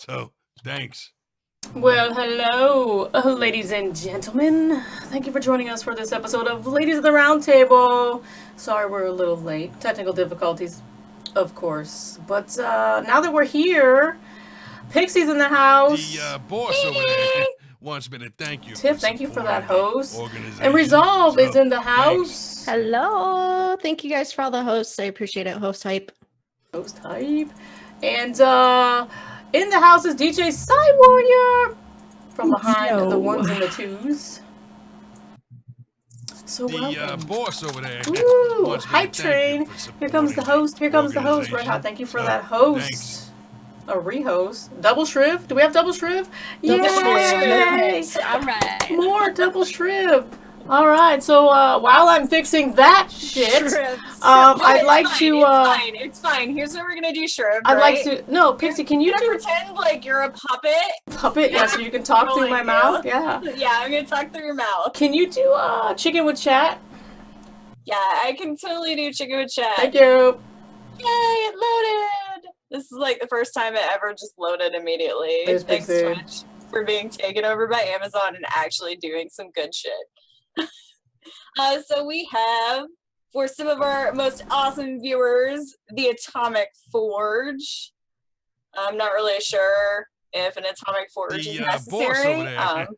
So, thanks. Well, hello, ladies and gentlemen. Thank you for joining us for this episode of Ladies of the Round Table. Sorry we're a little late. Technical difficulties, of course. But now that we're here, Pixie's in the house. The boss over there wants me to thank you. Tiff, thank you for that host. Organization. And Resolve is in the Thanks. house. Hello. Thank you guys for all the hosts. I appreciate it. Host hype. Host hype. And in the house is DJ Side Warrior from behind the ones and the twos. So the boss over there. Ooh, hype train. Here comes the host. Here comes the host. Red Hot, thank you for that host. Thanks. A rehost. Double Shriv. Do we have Double Shriv? Double Yay! All right. More Double Shriv. All right. So while I'm fixing that shit, I'd like to. It's fine. Here's what we're gonna do, Shriv. I'd like to. No, Pixie, can you pretend like you're a puppet? Puppet? Yeah, so you can talk through my mouth. Yeah. Yeah, I'm gonna talk through your mouth. Can you do chicken with chat? Yeah, I can totally do chicken with chat. Thank you. Yay, it loaded! This is like the first time it ever just loaded immediately. There's Thanks, Pixie. Twitch, for being taken over by Amazon and actually doing some good shit. So we have, for some of our most awesome viewers, the Atomic Forge. I'm not really sure if an Atomic Forge is necessary,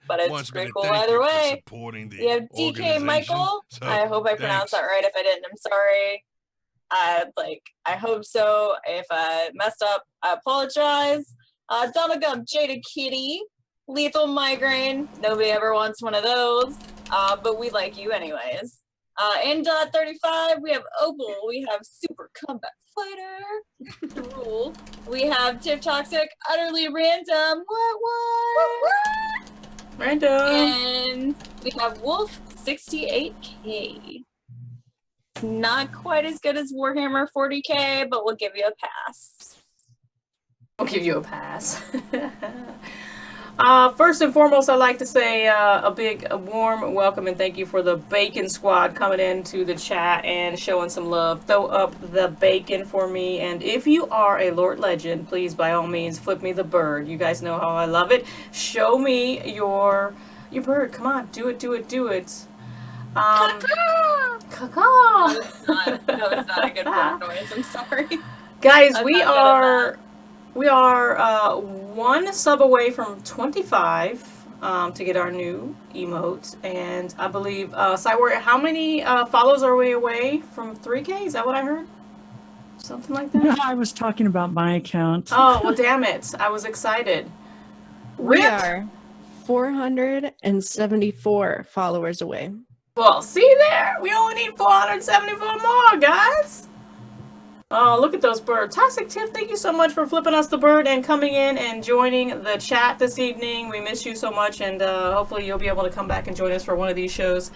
but it's pretty cool either way. We have DK Michael. So, I hope I pronounced that right. If I didn't, I'm sorry. I hope so. If I messed up, I apologize. Donald Gump, Jada Kitty, Lethal Migraine. Nobody ever wants one of those, but we like you anyways. In dot 35, we have Opal. We have Super Combat Fighter. The rule. We have Tiff Toxic, Utterly Random. What? Random. And we have Wolf 68K. Not quite as good as Warhammer 40K, but we'll give you a pass. We'll give you a pass. First and foremost, I'd like to say a warm welcome and thank you for the Bacon Squad coming into the chat and showing some love. Throw up the bacon for me. And if you are a Lord Legend, please, by all means, flip me the bird. You guys know how I love it. Show me your bird. Come on, do it. Caw-caw. No, it's not a good bird noise. I'm sorry. Guys, we are one sub away from 25 to get our new emote, and I believe Cywarrior, how many follows are we away from 3K? Is that what I heard? Something like that? No, I was talking about my account. Oh, well, damn it. I was excited. We are 474 followers away. Well, see there? We only need 474 more, guys. Oh, look at those birds. Toxic Tiff, thank you so much for flipping us the bird and coming in and joining the chat this evening. We miss you so much, and hopefully you'll be able to come back and join us for one of these shows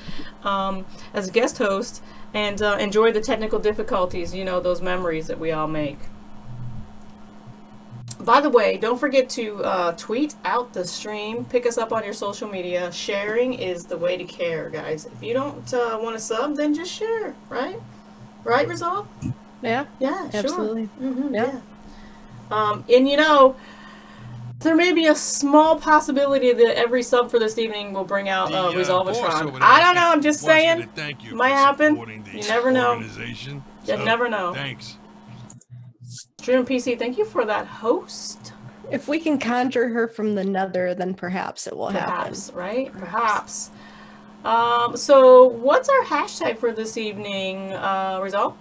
as a guest host and enjoy the technical difficulties, you know, those memories that we all make. By the way, don't forget to tweet out the stream. Pick us up on your social media. Sharing is the way to care, guys. If you don't want to sub, then just share, right? Right, Resolve? Yeah. Yeah, absolutely. Sure. Mm-hmm, yeah. And you know, there may be a small possibility that every sub for this evening will bring out Resolvatron. I don't know. I'm just saying. Might happen. You never know. You never know. Thanks. Stream PC, thank you for that host. If we can conjure her from the nether, then perhaps it will happen. Right? Perhaps. So what's our hashtag for this evening, Resolve?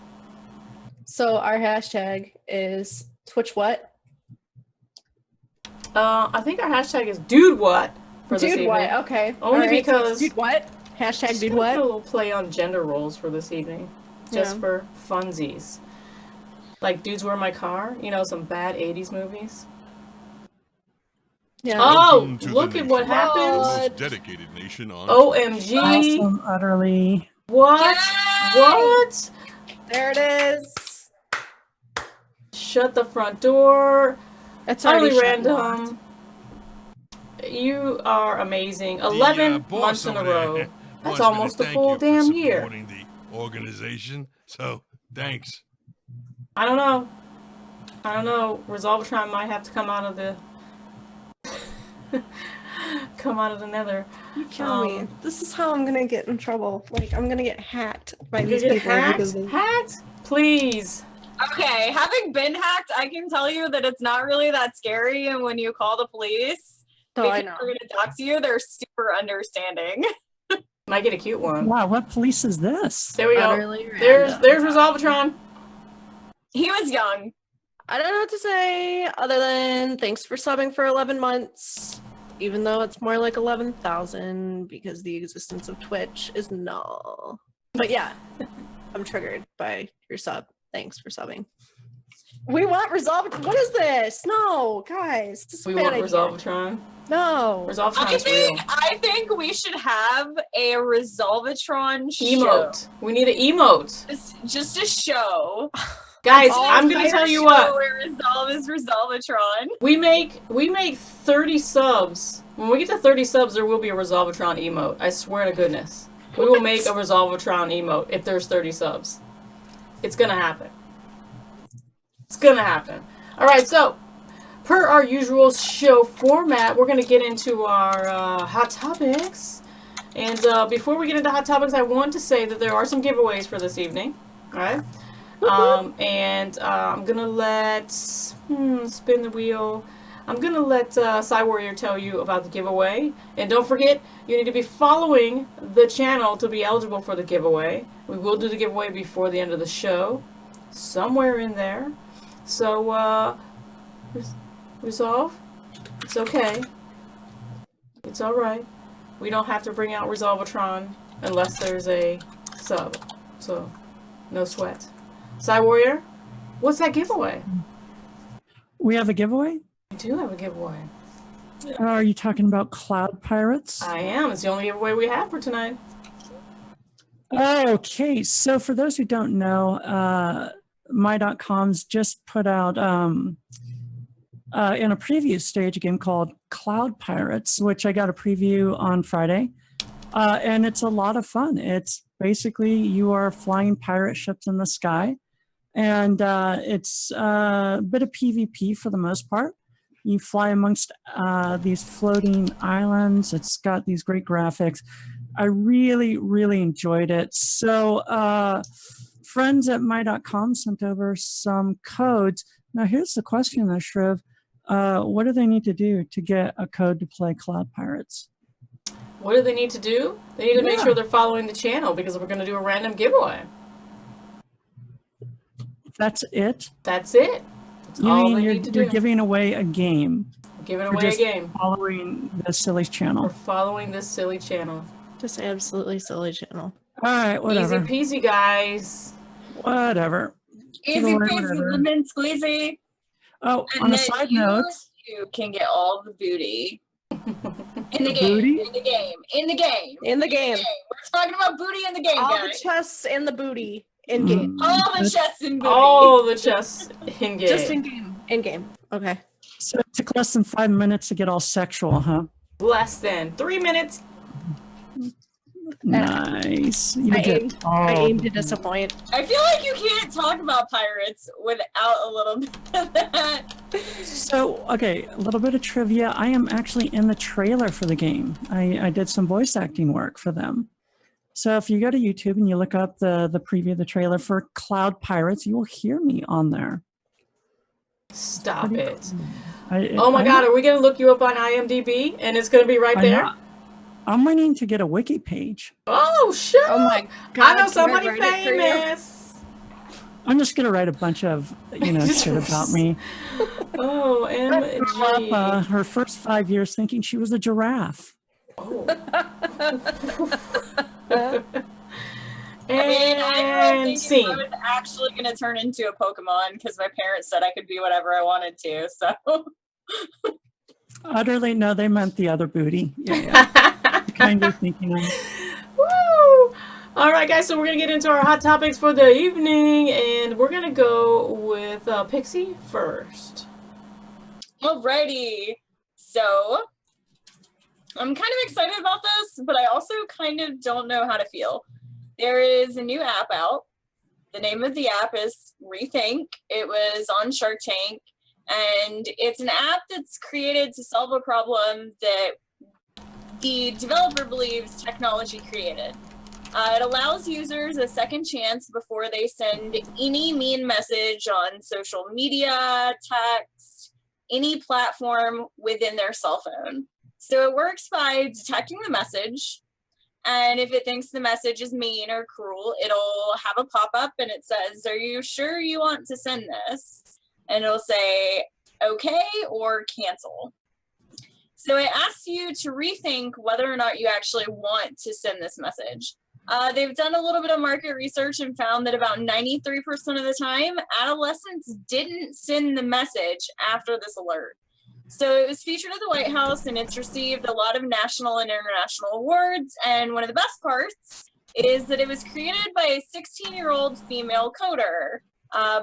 So our hashtag is Twitch what? I think our hashtag is dude what for this evening. Dude what? Okay. Only because dude what? Hashtag dude what? Put a little play on gender roles for this evening, just for funsies. Like Dudes Were My Car, you know, some bad 80s movies. Yeah. Oh, look at what happened. Most dedicated nation on OMG. Awesome, Utterly. What? Yay! What? There it is. Shut the front door. It's already random. You are amazing. 11 months in a row. That's almost a full damn year. The organization. So, thanks. I don't know. Resolvatron might have to come out of the come out of the nether. You kill me. This is how I'm gonna get in trouble. Like, I'm gonna get hacked by You these get people hacked? because they... Hacked? Please. Okay, having been hacked, I can tell you that it's not really that scary. And when you call the police, Oh, I because know. they're gonna dox you, they're super understanding. Might get a cute one. Wow, what police is this? There we go. Utterly There's random. Resolvatron. He was young. I don't know what to say other than thanks for subbing for 11 months. Even though it's more like 11,000 because the existence of Twitch is null. But yeah, I'm triggered by your sub. Thanks for subbing. We want Resolvatron. What is this? No, guys. This is We a bad want idea. Resolvatron. No. Resolvatron is real. I think we should have a Resolvatron Emote. show. We need an emote. Just a show. Guys, Oh, I'm gonna tell you what. Where Resolve is Resolvatron. We make 30 subs. When we get to 30 subs, there will be a Resolvatron emote. I swear to goodness. We will make a Resolvatron emote if there's 30 subs. It's gonna happen. It's gonna happen. Alright, so, per our usual show format, we're gonna get into our hot topics. And before we get into hot topics, I want to say that there are some giveaways for this evening. Alright? I'm gonna let spin the wheel. I'm gonna let Cy Warrior tell you about the giveaway. And don't forget, you need to be following the channel to be eligible for the giveaway. We will do the giveaway before the end of the show, somewhere in there. So Resolve, it's okay. It's all right. We don't have to bring out Resolvatron unless there's a sub. So no sweat. Cy Warrior, what's that giveaway? We have a giveaway? We do have a giveaway. Are you talking about Cloud Pirates? I am. It's the only giveaway we have for tonight. Okay, so for those who don't know, my.com's just put out in a preview stage a game called Cloud Pirates, which I got a preview on Friday. And it's a lot of fun. It's basically you are flying pirate ships in the sky. And it's a bit of PvP for the most part. You fly amongst these floating islands. It's got these great graphics. I really, really enjoyed it. So friends at my.com sent over some codes. Now here's the question though, Shriv. What do they need to do to get a code to play Cloud Pirates? What do they need to do? They need to make sure they're following the channel because we're going to do a random giveaway. That's it? That's it. That's You all mean they you're, need to you're do. giving away a game? Giving for away a just game. Following the silly We're channel. following this silly channel. Just absolutely silly channel. All right, whatever. Easy peasy, guys. Whatever. Easy Giveaway, peasy, whatever. lemon squeezy. Oh, And on a then side note, you can get all the booty. In the game. Booty? In the game. In the game. In the game. We're talking about booty in the game, All the guys. chests and the booty in game. All the chests and booty. All the chests in game. Just in game. In game. Okay. so it took less than 5 minutes to get all sexual, huh? Less than 3 minutes. Nice. You I get aimed, all I aim the- to disappoint. I feel like you can't talk about pirates without a little bit of that. So, okay, a little bit of trivia. I am actually in the trailer for the game. I did some voice acting work for them. So if you go to YouTube and you look up the preview, the trailer for Cloud Pirates, you will hear me on there. Stop it. I- Oh my I- god, are we going to look you up on IMDb? And it's going to be right I there? know. I'm waiting to get a wiki page. Oh, shit. Oh my I god. know can somebody write it for you? famous. I'm just gonna write a bunch of, shit about me. Oh, I grew up, MG. her first 5 years thinking she was a giraffe. Oh. I mean, I grew up And thinking scene. I was actually going to turn into a Pokemon because my parents said I could be whatever I wanted to. So Utterly, no, they meant the other booty. Yeah. Kind of thinking of. Woo! All right, guys, so we're going to get into our hot topics for the evening, and we're going to go with Pixie first. alrighty. So I'm kind of excited about this, but I also kind of don't know how to feel. There is a new app out. The name of the app is Rethink. It was on Shark Tank, And it's an app that's created to solve a problem that the developer believes technology created. It allows users a second chance before they send any mean message on social media, text, any platform within their cell phone. So it works by detecting the message, and if it thinks the message is mean or cruel, it'll have a pop-up and it says, "Are you sure you want to send this?" And it'll say, "Okay," or "cancel." So it asks you to rethink whether or not you actually want to send this message. They've done a little bit of market research and found that about 93% of the time, adolescents didn't send the message after this alert. So it was featured at the White House, and it's received a lot of national and international awards. And one of the best parts is that it was created by a 16-year-old female coder.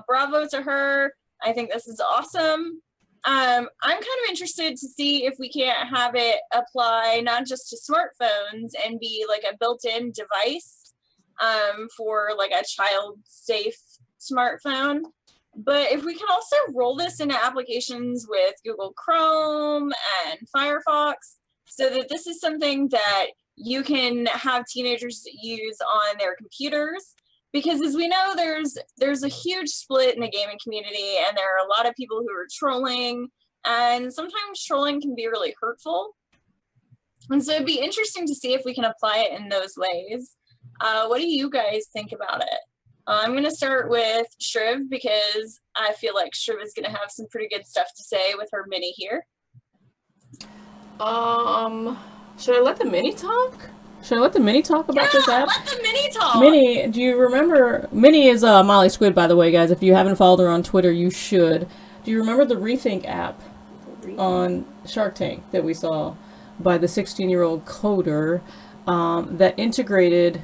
Bravo to her. I think this is awesome. I'm kind of interested to see if we can't have it apply not just to smartphones and be like a built-in device for like a child-safe smartphone, but if we can also roll this into applications with Google Chrome and Firefox, so that this is something that you can have teenagers use on their computers. Because as we know, there's a huge split in the gaming community, and there are a lot of people who are trolling, and sometimes trolling can be really hurtful. And so it'd be interesting to see if we can apply it in those ways. What do you guys think about it? I'm going to start with Shriv, because I feel like Shriv is going to have some pretty good stuff to say with her mini here. Should I let the mini talk? Should I let the mini talk about this app? Let the mini talk. Minnie, do you remember? Minnie is Molly Squid, by the way, guys. If you haven't followed her on Twitter, you should. Do you remember the Rethink app on Shark Tank that we saw by the 16-year-old coder that integrated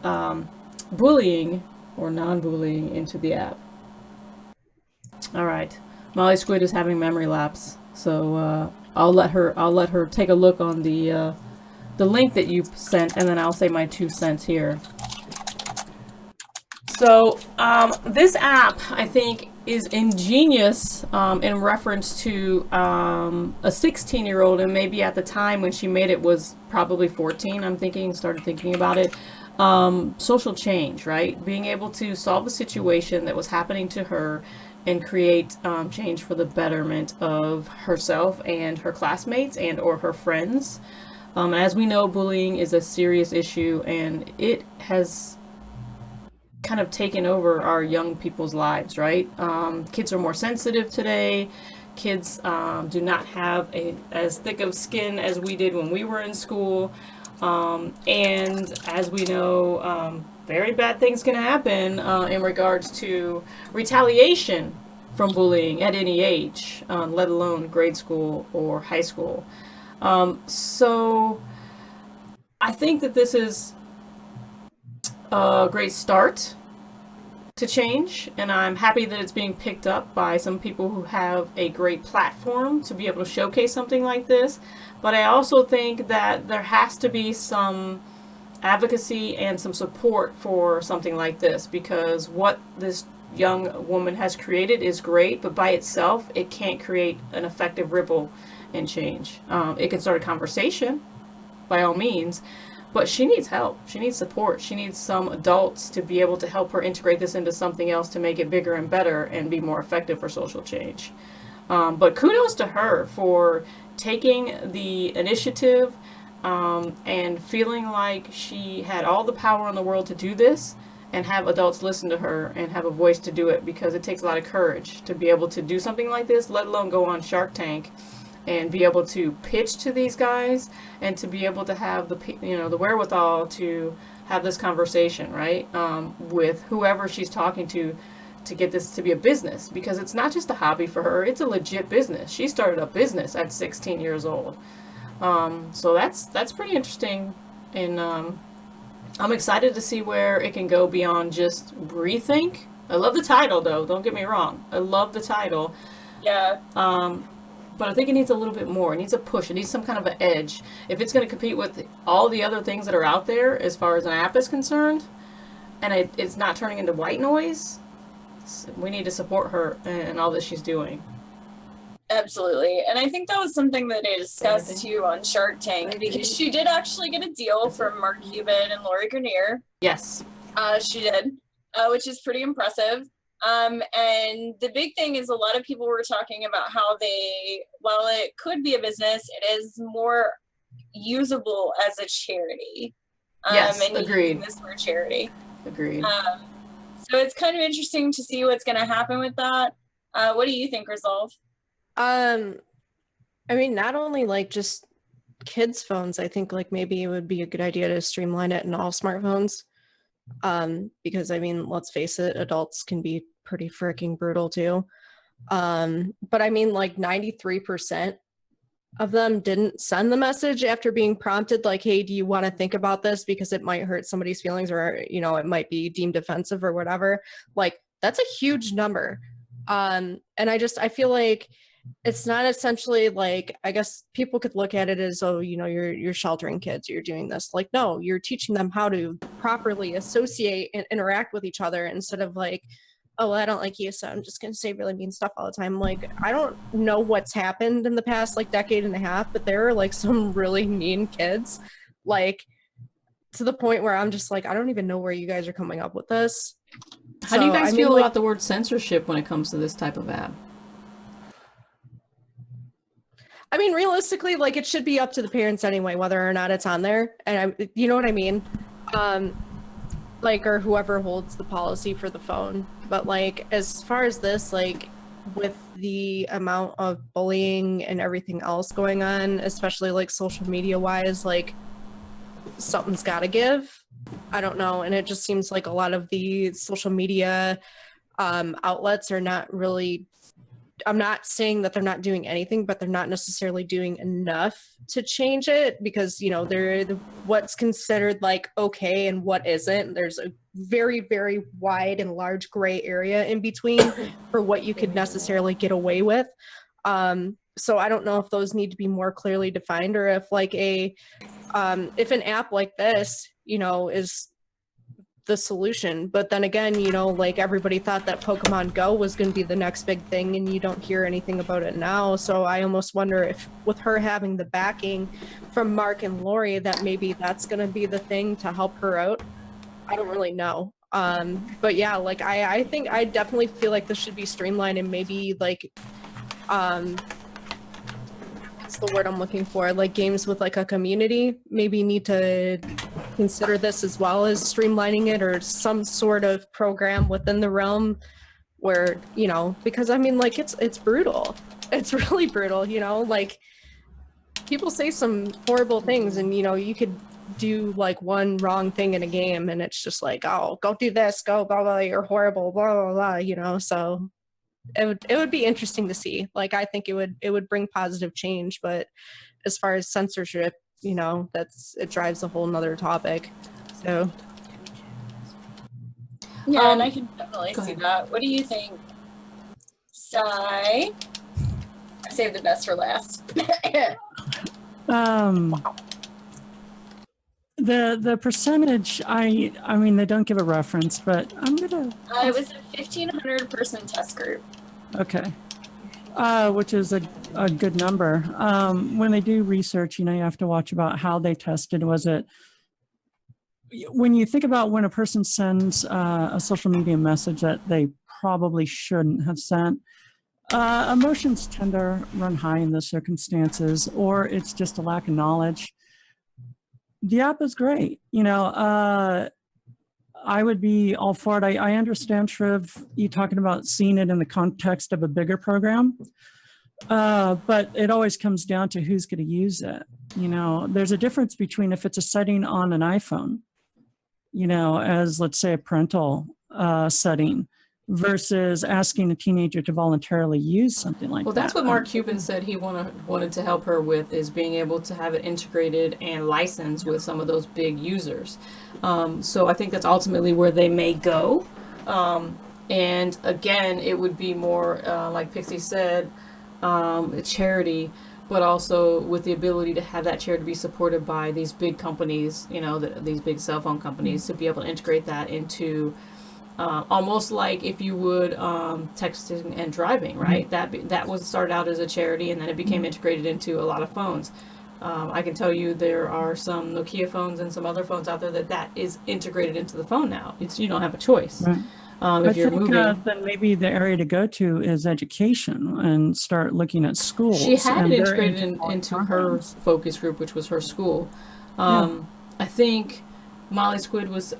bullying or non-bullying into the app? All right, Molly Squid is having memory lapse, so I'll let her take a look on the link that you sent, and then I'll say my 2 cents here. So this app, I think, is ingenious in reference to a 16-year-old, and maybe at the time when she made it was probably 14, started thinking about it. Social change, right? Being able to solve a situation that was happening to her and create change for the betterment of herself and her classmates and or her friends. As we know, bullying is a serious issue, and it has kind of taken over our young people's lives, right? Kids are more sensitive today. Kids do not have as thick of skin as we did when we were in school. And as we know, very bad things can happen in regards to retaliation from bullying at any age, let alone grade school or high school. So I think that this is a great start to change, and I'm happy that it's being picked up by some people who have a great platform to be able to showcase something like this. But I also think that there has to be some advocacy and some support for something like this, because what this young woman has created is great, but by itself it can't create an effective ripple and change. It can start a conversation by all means, but she needs help. She needs support. She needs some adults to be able to help her integrate this into something else to make it bigger and better and be more effective for social change. But kudos to her for taking the initiative and feeling like she had all the power in the world to do this and have adults listen to her and have a voice to do it, because it takes a lot of courage to be able to do something like this, let alone go on Shark Tank and be able to pitch to these guys and to be able to have the wherewithal to have this conversation, right, with whoever she's talking to get this to be a business, because it's not just a hobby for her, it's a legit business. She started a business at 16 years old. So that's pretty interesting, and I'm excited to see where it can go beyond just Rethink. I love the title, though, don't get me wrong. I love the title. Yeah. But I think it needs a little bit more. It needs a push. It needs some kind of an edge. If it's going to compete with all the other things that are out there as far as an app is concerned, and it's not turning into white noise, we need to support her and all that she's doing. Absolutely. And I think that was something that they discussed too on Shark Tank, because she did actually get a deal from Mark Cuban and Lori Greiner. Yes. She did, which is pretty impressive. And the big thing is a lot of people were talking about how while it could be a business, it is more usable as a charity. Yes, and agreed. using this for charity. Agreed. So it's kind of interesting to see what's going to happen with that. What do you think, Resolve? I mean, not only like just kids' phones, I think like maybe it would be a good idea to streamline it in all smartphones. Because I mean, let's face it, adults can be pretty freaking brutal too. But I mean, like 93% of them didn't send the message after being prompted, like, hey, do you want to think about this because it might hurt somebody's feelings, or, you know, it might be deemed offensive or whatever. Like, that's a huge number. And I feel like it's not essentially like, I guess people could look at it as, oh, you know, you're sheltering kids, you're doing this. Like, no, you're teaching them how to properly associate and interact with each other, instead of like, oh, well, I don't like you, so I'm just going to say really mean stuff all the time. Like, I don't know what's happened in the past like decade and a half, but there are like some really mean kids, like to the point where I'm just like, I don't even know where you guys are coming up with this. How do you guys I mean, feel like, about the word censorship when it comes to this type of app? I mean, realistically, like it should be up to the parents anyway, whether or not it's on there. And you know what I mean? Like, or whoever holds the policy for the phone. But like, as far as this, like with the amount of bullying and everything else going on, especially like social media wise, like something's got to give. I don't know. And it just seems like a lot of the social media outlets are not really, I'm not saying that they're not doing anything, but they're not necessarily doing enough to change it, because, you know, they're what's considered like okay and what isn't. There's a very, very wide and large gray area in between for what you could necessarily get away with. So I don't know if those need to be more clearly defined, or if like if an app like this, you know, is the solution. But then again, you know, like everybody thought that Pokemon Go was going to be the next big thing, and you don't hear anything about it now. So I almost wonder if with her having the backing from Mark and Lori, that maybe that's going to be the thing to help her out. I don't really know. But yeah, like I think I definitely feel like this should be streamlined, and maybe like what's the word I'm looking for? Like games with like a community maybe need to consider this as well as streamlining it, or some sort of program within the realm where, you know, because I mean, like it's brutal. It's really brutal, you know, like people say some horrible things, and you know, you could do like one wrong thing in a game and it's just like, oh, go do this, go blah blah, you're horrible, blah blah blah, you know. So it would be interesting to see. Like I think it would bring positive change, but as far as censorship, you know, it drives a whole nother topic. So Yeah, and I can definitely go see ahead. that. What do you think, Sai? I saved the best for last. The percentage, I mean, they don't give a reference, but I'm gonna, It was a 1,500 person test group. okay. Which is a good number. When they do research, you know, you have to watch about how they tested. Was it, when you think about when a person sends a social media message that they probably shouldn't have sent, emotions tend to run high in those circumstances, or it's just a lack of knowledge. The app is great. You know, I would be all for it. I understand, Shriv, you talking about seeing it in the context of a bigger program, but it always comes down to who's going to use it. You know, there's a difference between if it's a setting on an iPhone, you know, as let's say a parental setting, versus asking a teenager to voluntarily use something like that. Well, that's what Mark Cuban said he wanted to help her with, is being able to have it integrated and licensed with some of those big users. So I think that's ultimately where they may go. And again, it would be more, like Pixie said, a charity, but also with the ability to have that charity be supported by these big companies, you know, these big cell phone companies, to be able to integrate that into almost like if you would texting and driving, right? That was started out as a charity, and then it became integrated into a lot of phones. I can tell you there are some Nokia phones and some other phones out there that is integrated into the phone now. You don't have a choice. Right. If I you're think moving. then maybe the area to go to is education and start looking at schools. She had and it their integrated into-school into her programs. focus group, which was her school. Yeah. I think Molly Squid was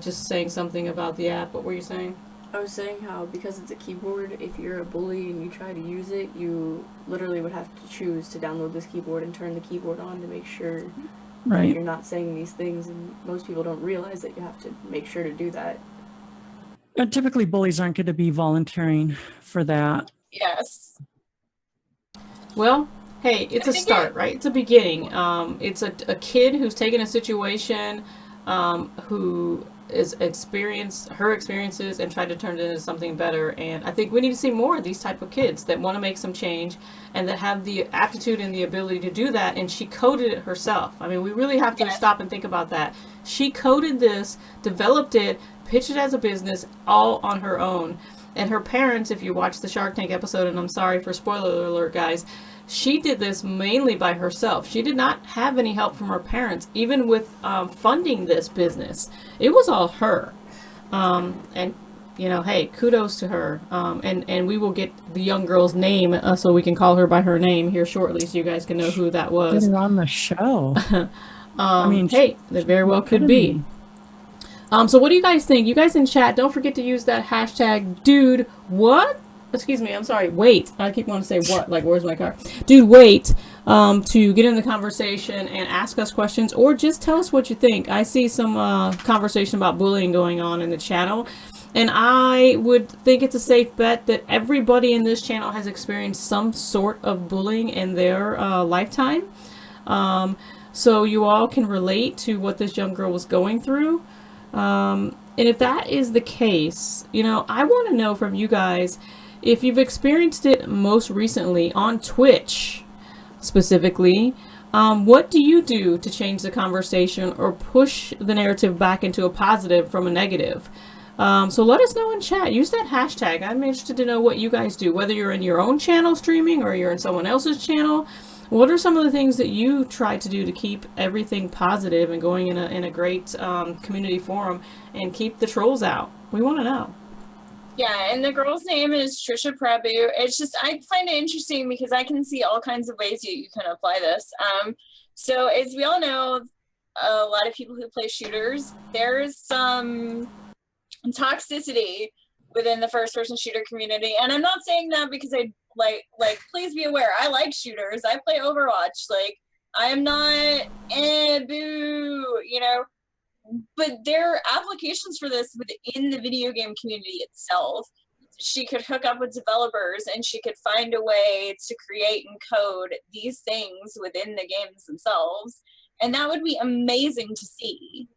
just saying something about the app. What were you saying? I was saying how because it's a keyboard, if you're a bully and you try to use it, you literally would have to choose to download this keyboard and turn the keyboard on to make sure that Right. you're not saying these things, and most people don't realize that you have to make sure to do that. And typically, bullies aren't going to be volunteering for that. Yes. Well, hey, it's a start, right? It's a beginning. It's a kid who's taken a situation, who is experienced her experiences and tried to turn it into something better. And I think we need to see more of these type of kids that want to make some change and that have the aptitude and the ability to do that. And she coded it herself. I mean, we really have to stop and think about that. She coded this, developed it, pitched it as a business all on her own. And her parents, if you watch the Shark Tank episode, and I'm sorry for spoiler alert, guys, she did this mainly by herself. She did not have any help from her parents, even with funding this business. It was all her. And, you know, hey, kudos to her. And we will get the young girl's name so we can call her by her name here shortly so you guys can know who that Get was. her on the show. I mean, Hey, that very well could be. So what do you guys think? You guys in chat, don't forget to use that hashtag dude what? Excuse me, I'm sorry, wait. I keep wanting to say what, like where's my car? Dude wait, to get in the conversation and ask us questions or just tell us what you think. I see some conversation about bullying going on in the channel. And I would think it's a safe bet that everybody in this channel has experienced some sort of bullying in their lifetime. So you all can relate to what this young girl was going through. And if that is the case, you know, I want to know from you guys if you've experienced it most recently on Twitch specifically. What do you do to change the conversation or push the narrative back into a positive from a negative? So let us know in chat. Use that hashtag. I'm interested to know what you guys do, whether you're in your own channel streaming or you're in someone else's channel. What are some of the things that you try to do to keep everything positive and going in a great community forum and keep the trolls out? We want to know. Yeah, and the girl's name is Trisha Prabhu. It's just, I find it interesting because I can see all kinds of ways you can apply this. So as we all know, a lot of people who play shooters, there's some toxicity within the first-person shooter community. And I'm not saying that because I like please be aware, I like shooters. I play Overwatch. Like, I am not boo, you know. But there are applications for this within the video game community itself. She could hook up with developers and she could find a way to create and code these things within the games themselves. And that would be amazing to see.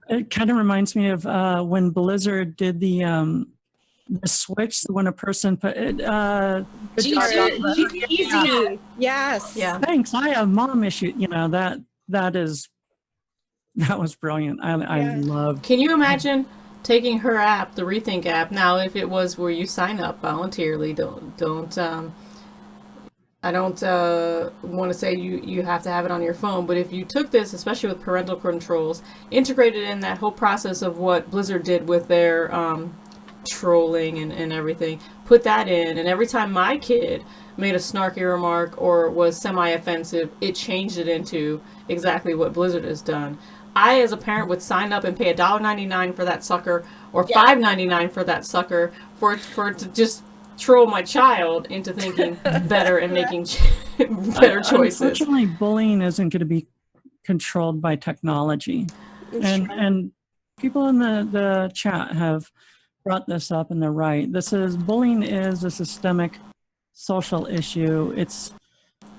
It kind of reminds me of when Blizzard did the switch when a person put it. Easy. Yes. Yeah. Thanks. I have mom issue. You know that was brilliant. I love. Can you imagine taking her app, the Rethink app? Now, if it was where you sign up voluntarily, I don't want to say you have to have it on your phone, but if you took this, especially with parental controls, integrated in that whole process of what Blizzard did with their trolling and everything, put that in, and every time my kid made a snarky remark or was semi-offensive, it changed it into exactly what Blizzard has done. I, as a parent, would sign up and pay $1.99 for that sucker, or $5.99 for that sucker, for to just troll my child into thinking better and making better choices. Unfortunately, bullying isn't going to be controlled by technology, and people in the chat have brought this up, and they're right. Bullying is a systemic social issue. It's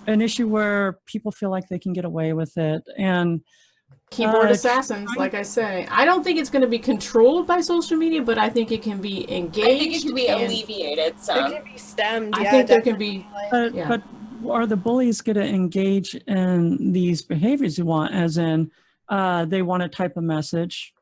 an issue where people feel like they can get away with it, and keyboard assassins, like I say. I don't think it's going to be controlled by social media, but I think it can be engaged. I think it can be alleviated. It can be stemmed. I think there can be. But are the bullies going to engage in these behaviors you want, as in they want to type a message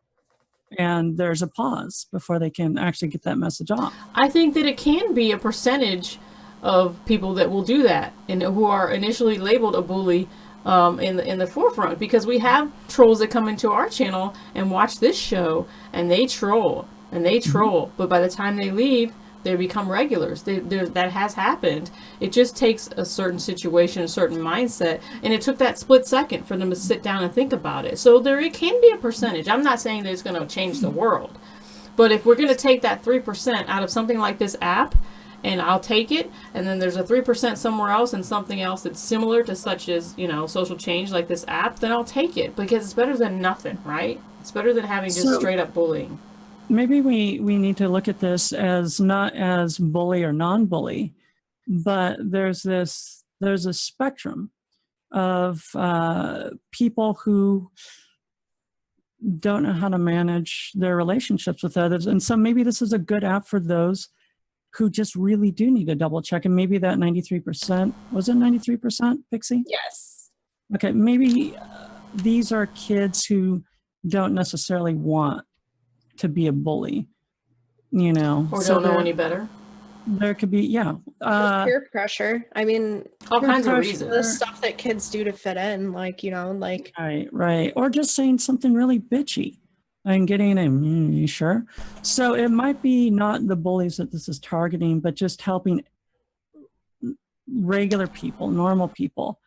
and there's a pause before they can actually get that message off. I think that it can be a percentage of people that will do that and who are initially labeled a bully in the forefront, because we have trolls that come into our channel and watch this show and they troll and they troll, but by the time they leave, they become regulars. That has happened. It just takes a certain situation, a certain mindset, and it took that split second for them to sit down and think about it. So it can be a percentage. I'm not saying that it's going to change the world, but if we're going to take that 3% out of something like this app, and I'll take it, and then there's a 3% somewhere else and something else that's similar to, such as, social change like this app, then I'll take it, because it's better than nothing, right? It's better than having just straight up bullying. Maybe we need to look at this as not as bully or non-bully, but there's a spectrum of people who don't know how to manage their relationships with others. And so maybe this is a good app for those who just really do need to double check. And maybe that 93%, was it 93%, Pixie? Yes. Okay, maybe these are kids who don't necessarily want to be a bully, Or so don't know any better. There could be, peer pressure. I mean, All kinds of pressure. reasons. the stuff that kids do to fit in, right. Or just saying something really bitchy and getting you sure? So it might be not the bullies that this is targeting, but just helping regular people, normal people.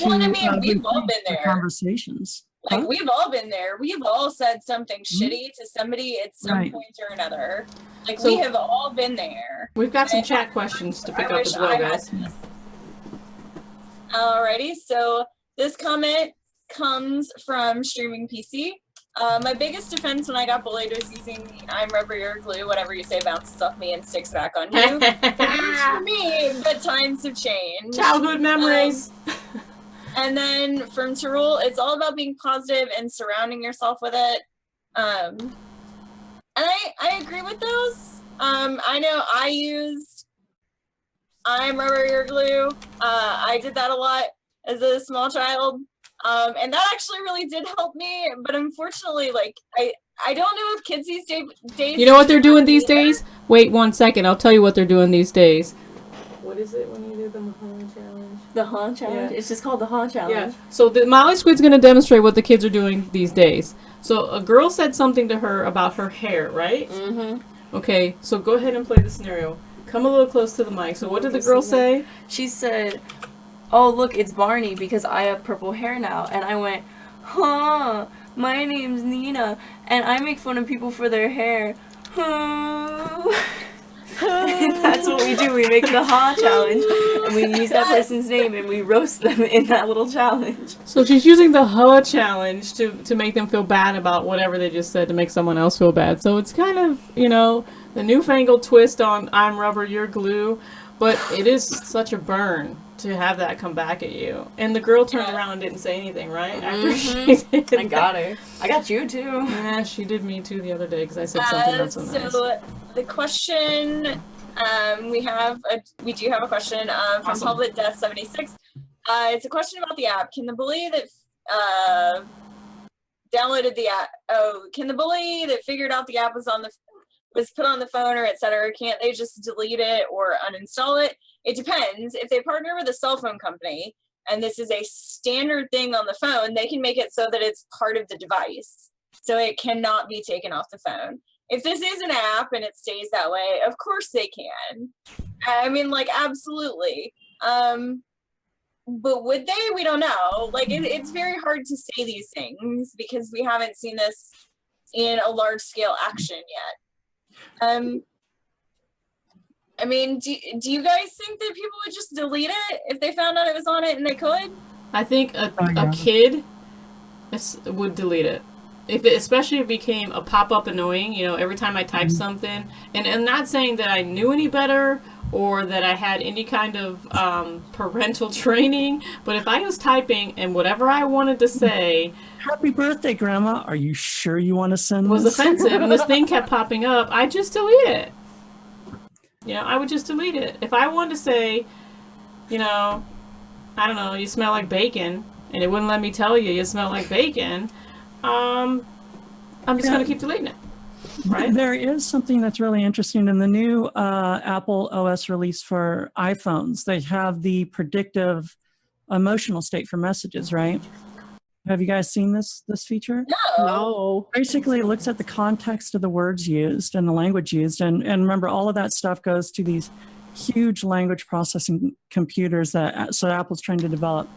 Well, and I mean, we've all been there. Conversations. Like, we've all been there. We've all said something shitty to somebody at some point or another. Like, we have all been there. We've got some chat questions to pick up as well, guys. Alrighty, so this comment comes from Streaming PC. My biggest defense when I got bullied was using I'm rubber, you're glue, whatever you say bounces off me and sticks back on you. It works for me, but times have changed. Childhood memories. And then from Tarul, it's all about being positive and surrounding yourself with it. And I agree with those. I know I used I'm rubber, you're glue. I did that a lot as a small child. And that actually really did help me. But unfortunately, I don't know if kids these days. You know what they're doing these days? Wait 1 second. I'll tell you what they're doing these days. What is it when you do the Mahon challenge? The Han challenge? Yeah. It's just called the Han challenge. Yeah. So the Molly Squid's going to demonstrate what the kids are doing these days. So a girl said something to her about her hair, right? Mm-hmm. Okay, so go ahead and play the scenario. Come a little close to the mic. So what did the girl say? She said, "Oh, look, it's Barney because I have purple hair now." And I went, "Huh, my name's Nina, and I make fun of people for their hair." Huh. That's what we do. We make the Ha challenge, and we use that person's name, and we roast them in that little challenge. So she's using the Ha challenge to make them feel bad about whatever they just said, to make someone else feel bad. So it's kind of, the newfangled twist on I'm rubber, you're glue, but it is such a burn to have that come back at you. And the girl turned around and didn't say anything, right? After she did I got her. I got you too. Yeah, she did me too the other day because I said something not so nice. So the question, we do have a question from Awesome. Public Death 76. It's a question about the app. Can the bully that downloaded the app? Oh, can the bully that figured out the app was put on the phone or etc. Can't they just delete it or uninstall it? It depends. If they partner with a cell phone company and this is a standard thing on the phone, they can make it so that it's part of the device, so it cannot be taken off the phone. If this is an app and it stays that way, of course they can. I mean, absolutely. But would they? We don't know. It's very hard to say these things because we haven't seen this in a large scale action yet. I mean, do you guys think that people would just delete it if they found out it was on it and they could? I think a kid would delete it. If it especially became a pop-up annoying, every time I type something, and I'm not saying that I knew any better or that I had any kind of parental training, but if I was typing and whatever I wanted to say, "Happy birthday, Grandma, are you sure you want to send was this?" offensive and this thing kept popping up, I'd just delete it. I would just delete it. If I wanted to say, I don't know, you smell like bacon, and it wouldn't let me tell you smell like bacon, I'm just Yeah. going to keep deleting it. Right? There is something that's really interesting in the new Apple OS release for iPhones. They have the predictive emotional state for messages, right? Have you guys seen this feature? No. Basically, it looks at the context of the words used and the language used. And remember, all of that stuff goes to these huge language processing computers so Apple's trying to develop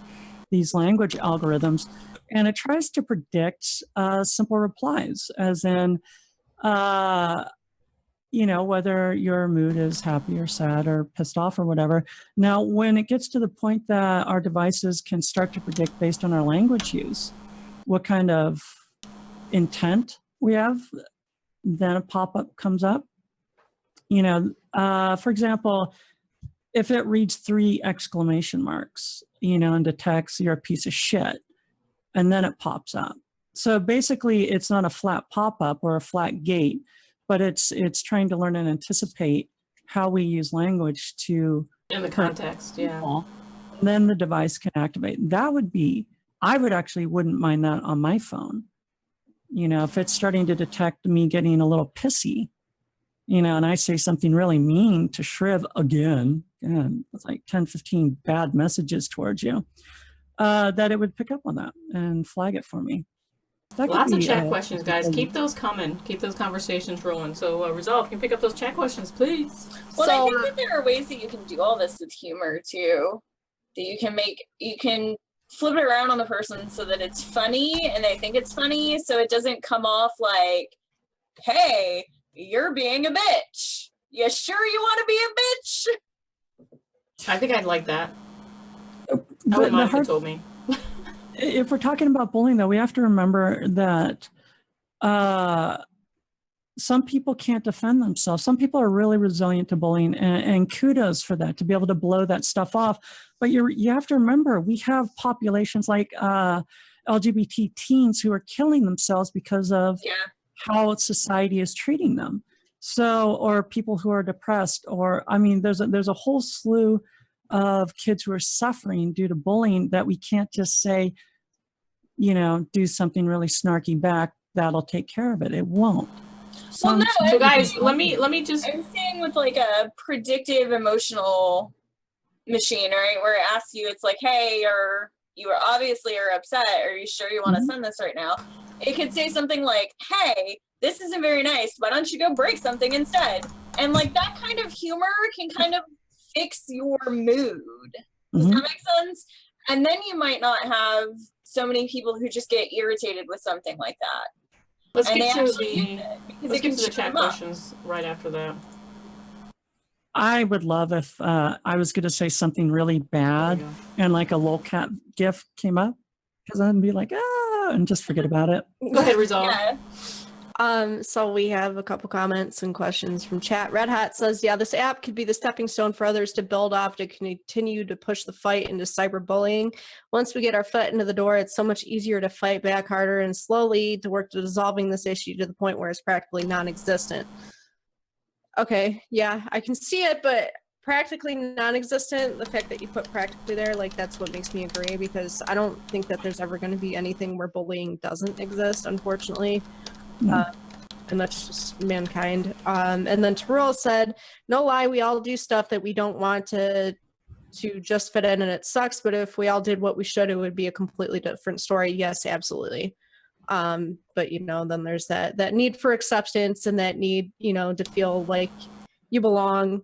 these language algorithms. And it tries to predict simple replies, as in, whether your mood is happy or sad or pissed off or whatever. Now, when it gets to the point that our devices can start to predict based on our language use what kind of intent we have, then a pop-up comes up. For example, if it reads 3 exclamation marks, and detects you're a piece of shit, and then it pops up. So basically, it's not a flat pop-up or a flat gate, but it's trying to learn and anticipate how we use language to In the context, yeah. people. Then the device can activate. I wouldn't mind that on my phone. If it's starting to detect me getting a little pissy, and I say something really mean to Shriv again, it's like 10, 15 bad messages towards you, that it would pick up on that and flag it for me. That could Lots of be, chat questions, guys. Keep those coming. Keep those conversations rolling. So, Resolve, can you pick up those chat questions, please? Well, So- I think that there are ways that you can do all this with humor too. That you can flip it around on the person so that it's funny and they think it's funny, so it doesn't come off like, "Hey, you're being a bitch. You sure you want to be a bitch?" I think I'd like that. I the wouldn't mind if hard you told me. if we're talking about bullying, though, we have to remember that some people can't defend themselves. Some people are really resilient to bullying, and kudos for that, to be able to blow that stuff off. But you have to remember, we have populations like LGBT teens who are killing themselves because of Yeah. how society is treating them. So, or people who are depressed, or there's a whole slew of kids who are suffering due to bullying that we can't just say, do something really snarky back, that'll take care of it. It won't. Well, no, So, guys, let me just. I'm saying with like a predictive emotional machine, right? Where it asks you, it's like, "Hey, you are obviously are upset. Are you sure you want to send this right now?" It could say something like, "Hey, this isn't very nice. Why don't you go break something instead?" And like that kind of humor can kind of fix your mood. Does that make sense? And then you might not have so many people who just get irritated with something like that. Let's And get they to actually use the it because let's it can get to the cheer chat them up. questions right after that. I would love if I was going to say something really bad There you and like a lol cat gif came up, because I'd be like, and just forget about it. Go ahead, Resolve. Yeah. So we have a couple comments and questions from chat. Red Hat says, yeah, this app could be the stepping stone for others to build off to continue to push the fight into cyberbullying. Once we get our foot into the door, it's so much easier to fight back harder and slowly to work to dissolving this issue to the point where it's practically non-existent. Okay, yeah, I can see it, but practically non-existent, the fact that you put practically there, like, that's what makes me agree, because I don't think that there's ever going to be anything where bullying doesn't exist, unfortunately. And that's just mankind. And then Terrell said, no lie, we all do stuff that we don't want to just fit in, and it sucks, but if we all did what we should, it would be a completely different story. Yes, absolutely. But then there's that need for acceptance and that need, to feel like you belong.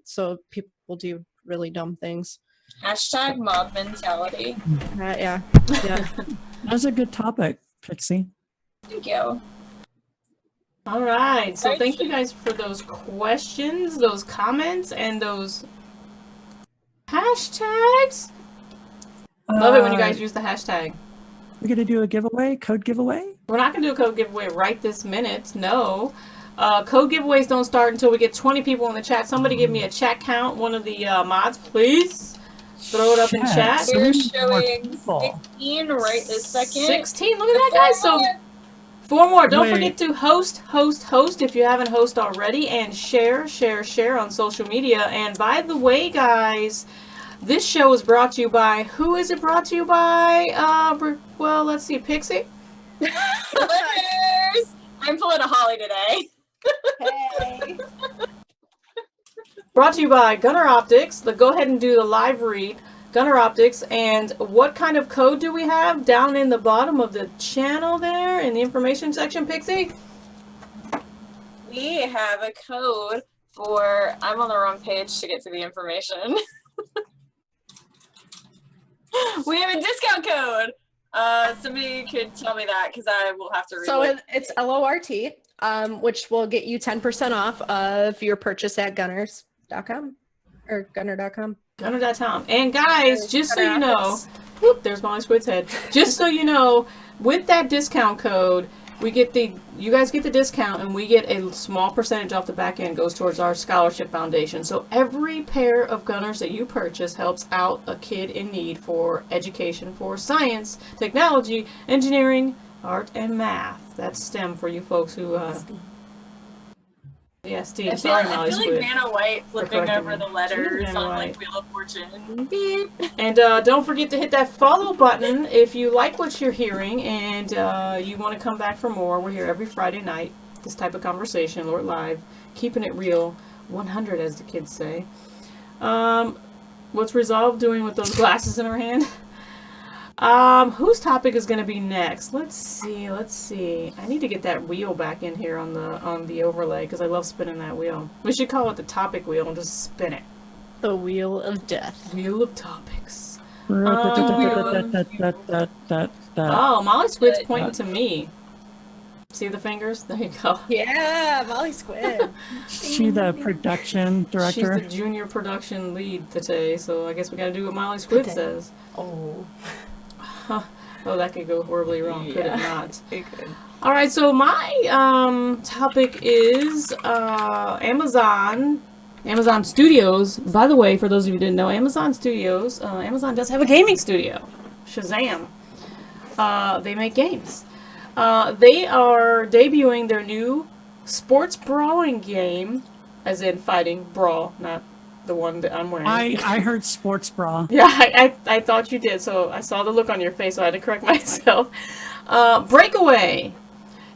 So people do really dumb things. Hashtag mob mentality. Yeah. That's a good topic, Pixie. Thank you. All right. So thank you guys for those questions, those comments, and those hashtags. Love it when you guys use the hashtag. We're going to do a giveaway, code giveaway? We're not going to do a code giveaway right this minute. No. Code giveaways don't start until we get 20 people in the chat. Somebody give me a chat count. One of the mods, please. Throw it up in chat. We're showing 16 right this second. 16. Look at that, guys. So 4 more. Don't forget to host if you haven't hosted already, and share on social media. And by the way, guys, this show is brought to you by, who is it brought to you by? Well, let's see, Pixie? I'm pulling a Holly today. Hey. Brought to you by Gunner Optics. Go ahead and do the live read. Gunner Optics. And what kind of code do we have down in the bottom of the channel there in the information section, Pixie? We have a code for, I'm on the wrong page to get to the information. We have a discount code. Somebody could tell me that because I will have to read So it. it's LORT, which will get you 10% off of your purchase at gunners.com or gunner.com. Gunner.com. And guys, just so you know, whoop, there's Molly Squid's head. Just so you know, with that discount code, you guys get the discount and we get a small percentage off the back end goes towards our scholarship foundation. So every pair of Gunners that you purchase helps out a kid in need for education for science, technology, engineering, art, and math. That's STEM for you folks who, yeah, Steve. Sorry, Molly I feel Squid. like Vanna White flipping correcting over me. the letters Vanna on White. like Wheel of Fortune. Beep. And don't forget to hit that follow button if you like what you're hearing and you want to come back for more. We're here every Friday night. This type of conversation, LORTLive, keeping it real, 100 as the kids say. What's Resolve doing with those glasses in her hand? Whose topic is going to be next? Let's see. I need to get that wheel back in here on the overlay because I love spinning that wheel. We should call it the topic wheel and just spin it. The Wheel of Death. Wheel of topics. That. Oh, Molly Squid's pointing to me. See the fingers? There you go. Yeah, Molly Squid. She the production She's director. the junior production lead today, so I guess we gotta do what Molly Squid says. Oh. Oh, that could go horribly wrong, could it Yeah. not? It could. Alright, so my topic is Amazon Studios. By the way, for those of you who didn't know, Amazon Studios, Amazon does have a gaming studio. Shazam. They make games. They are debuting their new sports brawling game, as in fighting brawl, not the one that I'm wearing. I heard sports bra. Yeah, I thought you did, so I saw the look on your face, so I had to correct myself. Breakaway.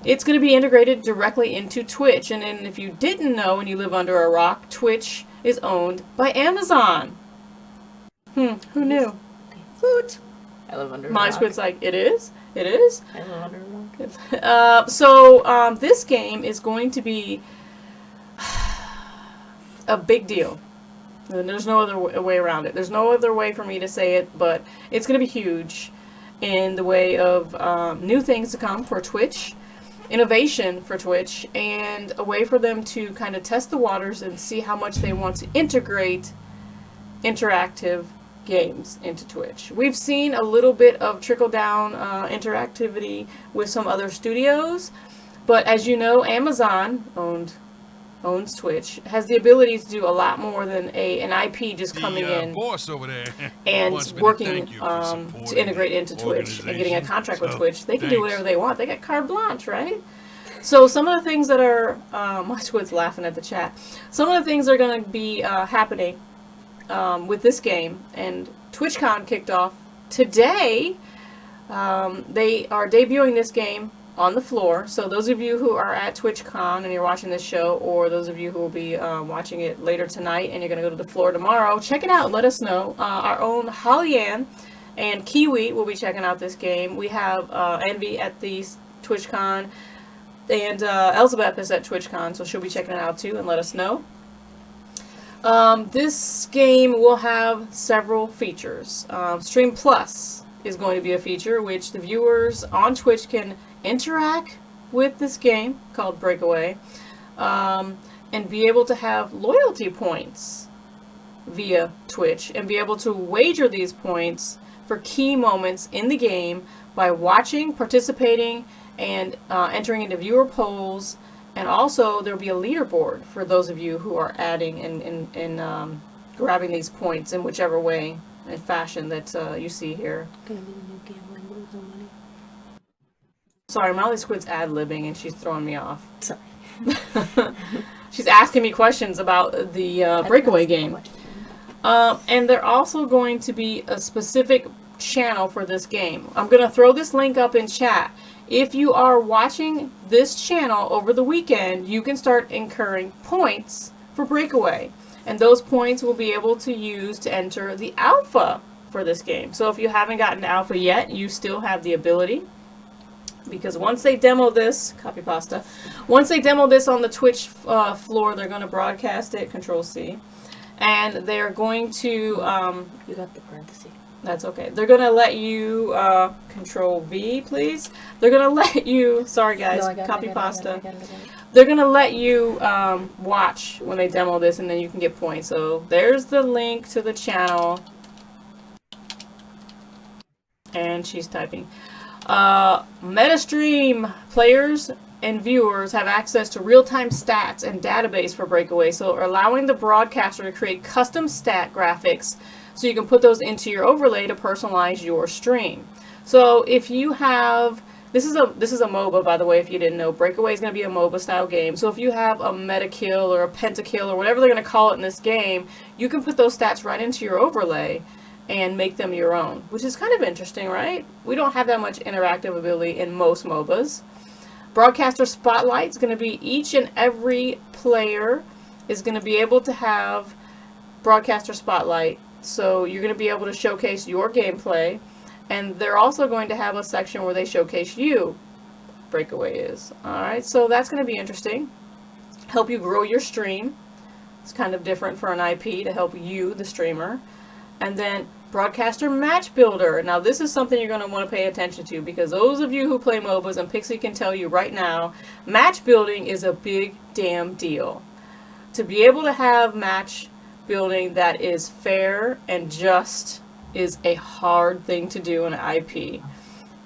It's going to be integrated directly into Twitch, and then if you didn't know and you live under a rock, Twitch is owned by Amazon. Who knew? Hoot. I live under a My rock. Squid's like, it is? It is? I live under a rock. So this game is going to be a big deal. And there's no other way around it. There's no other way for me to say it, but it's going to be huge in the way of new things to come for Twitch, innovation for Twitch, and a way for them to kind of test the waters and see how much they want to integrate interactive games into Twitch. We've seen a little bit of trickle-down interactivity with some other studios, but as you know, Amazon owns Twitch, has the ability to do a lot more than an IP just coming in boss over there and wants me to working thank you for to supporting integrate the into Twitch and getting a organization. contract with So, Twitch. They can do thanks. whatever they want. They got carte blanche, right? So some of the things that are, my Squid's laughing at the chat. Some of the things that are going to be happening with this game, and TwitchCon kicked off today. They are debuting this game on the floor. So those of you who are at TwitchCon and you're watching this show, or those of you who will be watching it later tonight and you're going to go to the floor tomorrow, check it out. Let us know. Our own Holly Ann and Kiwi will be checking out this game. We have Envy at the TwitchCon, and Elizabeth is at TwitchCon, so she'll be checking it out too and let us know. This game will have several features. Stream Plus is going to be a feature which the viewers on Twitch can interact with this game called Breakaway, and be able to have loyalty points via Twitch and be able to wager these points for key moments in the game by watching, participating, and entering into viewer polls. And also there'll be a leaderboard for those of you who are adding and grabbing these points in whichever way and fashion that you see here. Sorry, Molly Squid's ad-libbing and she's throwing me off. Sorry. She's asking me questions about the Breakaway game. And they're also going to be a specific channel for this game. I'm going to throw this link up in chat. If you are watching this channel over the weekend, you can start incurring points for Breakaway. And those points will be able to use to enter the alpha for this game. So if you haven't gotten alpha yet, you still have the ability. Because once they demo this, copy pasta, once they demo this on the Twitch floor, they're going to broadcast it, Control C. And they're going to... You got the parenthesis. That's okay. They're going to let you, Control V, please. They're going to let you, sorry guys, copy pasta. They're going to let you watch when they demo this, and then you can get points. So there's the link to the channel. And she's typing. MetaStream players and viewers have access to real-time stats and database for Breakaway, so allowing the broadcaster to create custom stat graphics so you can put those into your overlay to personalize your stream. So if you have, this is a MOBA, by the way, if you didn't know. Breakaway is going to be a MOBA style game. So if you have a metakill or a pentakill or whatever they're going to call it in this game, you can put those stats right into your overlay and make them your own, which is kind of interesting, right? We don't have that much interactive ability in most MOBAs. Broadcaster Spotlight is going to be each and every player is going to be able to have Broadcaster Spotlight. So you're going to be able to showcase your gameplay, and they're also going to have a section where they showcase you. Breakaway is. Alright, so that's going to be interesting. Help you grow your stream. It's kind of different for an IP to help you, the streamer. And then Broadcaster Match Builder. Now this is something you're going to want to pay attention to, because those of you who play MOBAs, and Pixie can tell you right now, match building is a big damn deal. To be able to have match building that is fair and just is a hard thing to do in an IP.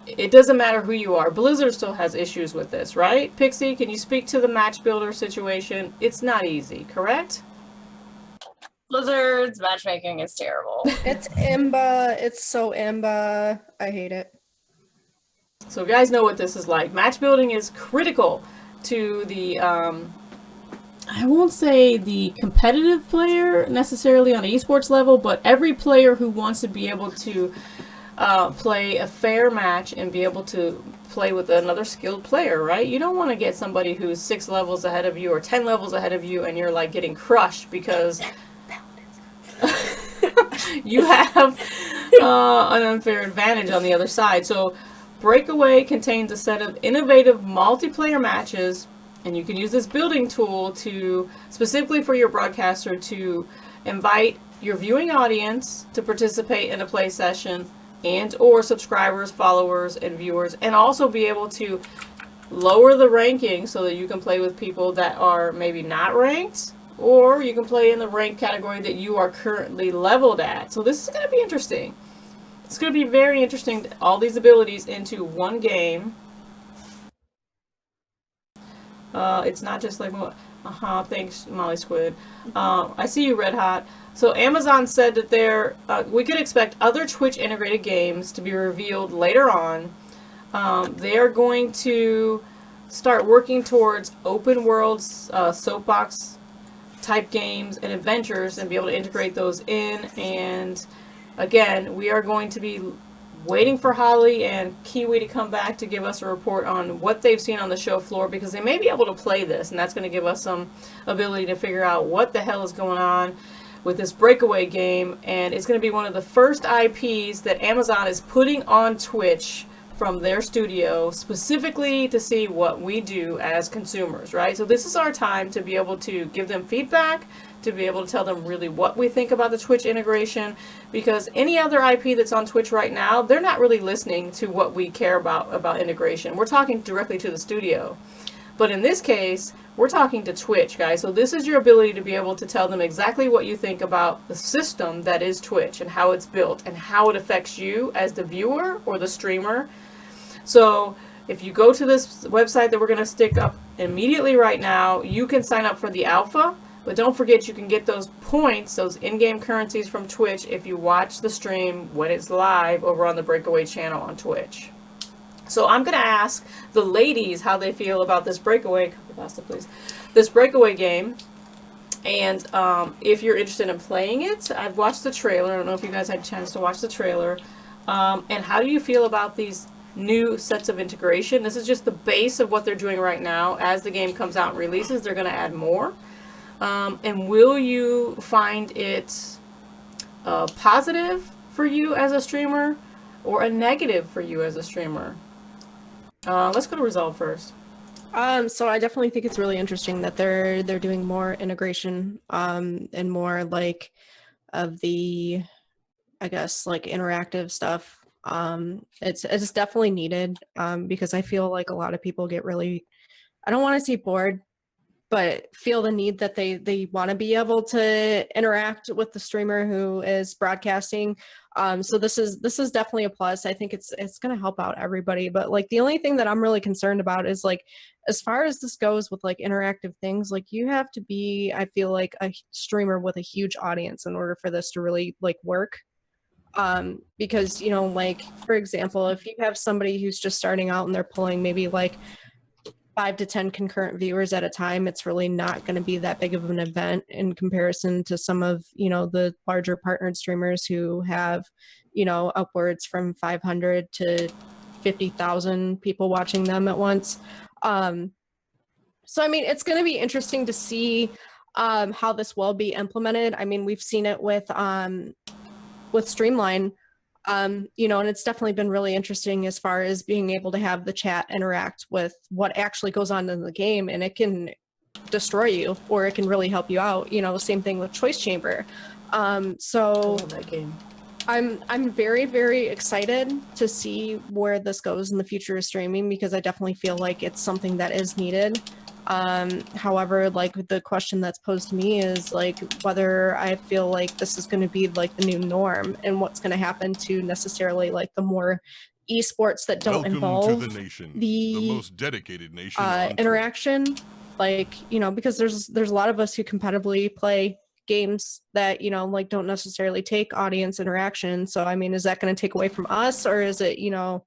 It doesn't matter who you are. Blizzard still has issues with this, right? Pixie, can you speak to the match builder situation? It's not easy, correct? Blizzard's matchmaking is terrible. It's Imba. It's so Imba. I hate it. So you guys know what this is like. Match building is critical to the I won't say the competitive player necessarily on an esports level, but every player who wants to be able to play a fair match and be able to play with another skilled player, right? You don't want to get somebody who's 6 levels ahead of you or 10 levels ahead of you and you're like getting crushed because you have an unfair advantage on the other side. So Breakaway contains a set of innovative multiplayer matches, and you can use this building tool to specifically for your broadcaster to invite your viewing audience to participate in a play session, and or subscribers, followers, and viewers, and also be able to lower the ranking so that you can play with people that are maybe not ranked, or you can play in the rank category that you are currently leveled at. So this is going to be interesting. It's going to be very interesting, all these abilities into one game. It's not just like, thanks, Molly Squid. I see you, Red Hot. So Amazon said that we could expect other Twitch integrated games to be revealed later on. They are going to start working towards open world soapbox type games and adventures and be able to integrate those in. And again, we are going to be waiting for Holly and Kiwi to come back to give us a report on what they've seen on the show floor, because they may be able to play this, and that's going to give us some ability to figure out what the hell is going on with this Breakaway game. And it's going to be one of the first IPs that Amazon is putting on Twitch from their studio specifically to see what we do as consumers, right? So this is our time to be able to give them feedback, to be able to tell them really what we think about the Twitch integration, because any other IP that's on Twitch right now, they're not really listening to what we care about integration. We're talking directly to the studio. But in this case, we're talking to Twitch, guys. So this is your ability to be able to tell them exactly what you think about the system that is Twitch and how it's built and how it affects you as the viewer or the streamer. So if you go to this website that we're going to stick up immediately right now, you can sign up for the alpha. But don't forget, you can get those points, those in-game currencies from Twitch if you watch the stream when it's live over on the Breakaway channel on Twitch. So I'm going to ask the ladies how they feel about this Breakaway, pasta, please, this Breakaway game. And if you're interested in playing it, I've watched the trailer. I don't know if you guys had a chance to watch the trailer. And how do you feel about these new sets of integration. This is just the base of what they're doing right now. As the game comes out and releases, they're going to add more. And will you find it positive for you as a streamer or a negative for you as a streamer? Let's go to Resolve first. So I definitely think it's really interesting that they're doing more integration, and more like of the, I guess, like interactive stuff. It's definitely needed, because I feel like a lot of people get really, I don't want to say bored, but feel the need that they want to be able to interact with the streamer who is broadcasting. So this is definitely a plus. I think it's going to help out everybody. But like the only thing that I'm really concerned about is like, as far as this goes with like interactive things, like you have to be, I feel like, a streamer with a huge audience in order for this to really like work. Because, you know, like for example, if you have somebody who's just starting out and they're pulling maybe like 5 to 10 concurrent viewers at a time, it's really not going to be that big of an event in comparison to some of, you know, the larger partnered streamers who have, you know, upwards from 500 to 50,000 people watching them at once. So I mean, it's going to be interesting to see how this will be implemented. I mean, we've seen it with Streamline. You know, and it's definitely been really interesting as far as being able to have the chat interact with what actually goes on in the game, and it can destroy you or it can really help you out. You know, same thing with Choice Chamber. So I love that game. I'm very, very excited to see where this goes in the future of streaming, because I definitely feel like it's something that is needed. However, like the question that's posed to me is like whether I feel like this is going to be like the new norm, and what's going to happen to necessarily like the more esports that don't Welcome involve to the nation, the most dedicated nation on Twitch. interaction. Like, you know, because there's a lot of us who competitively play games that, you know, like don't necessarily take audience interaction. So I mean, is that going to take away from us, or is it, you know,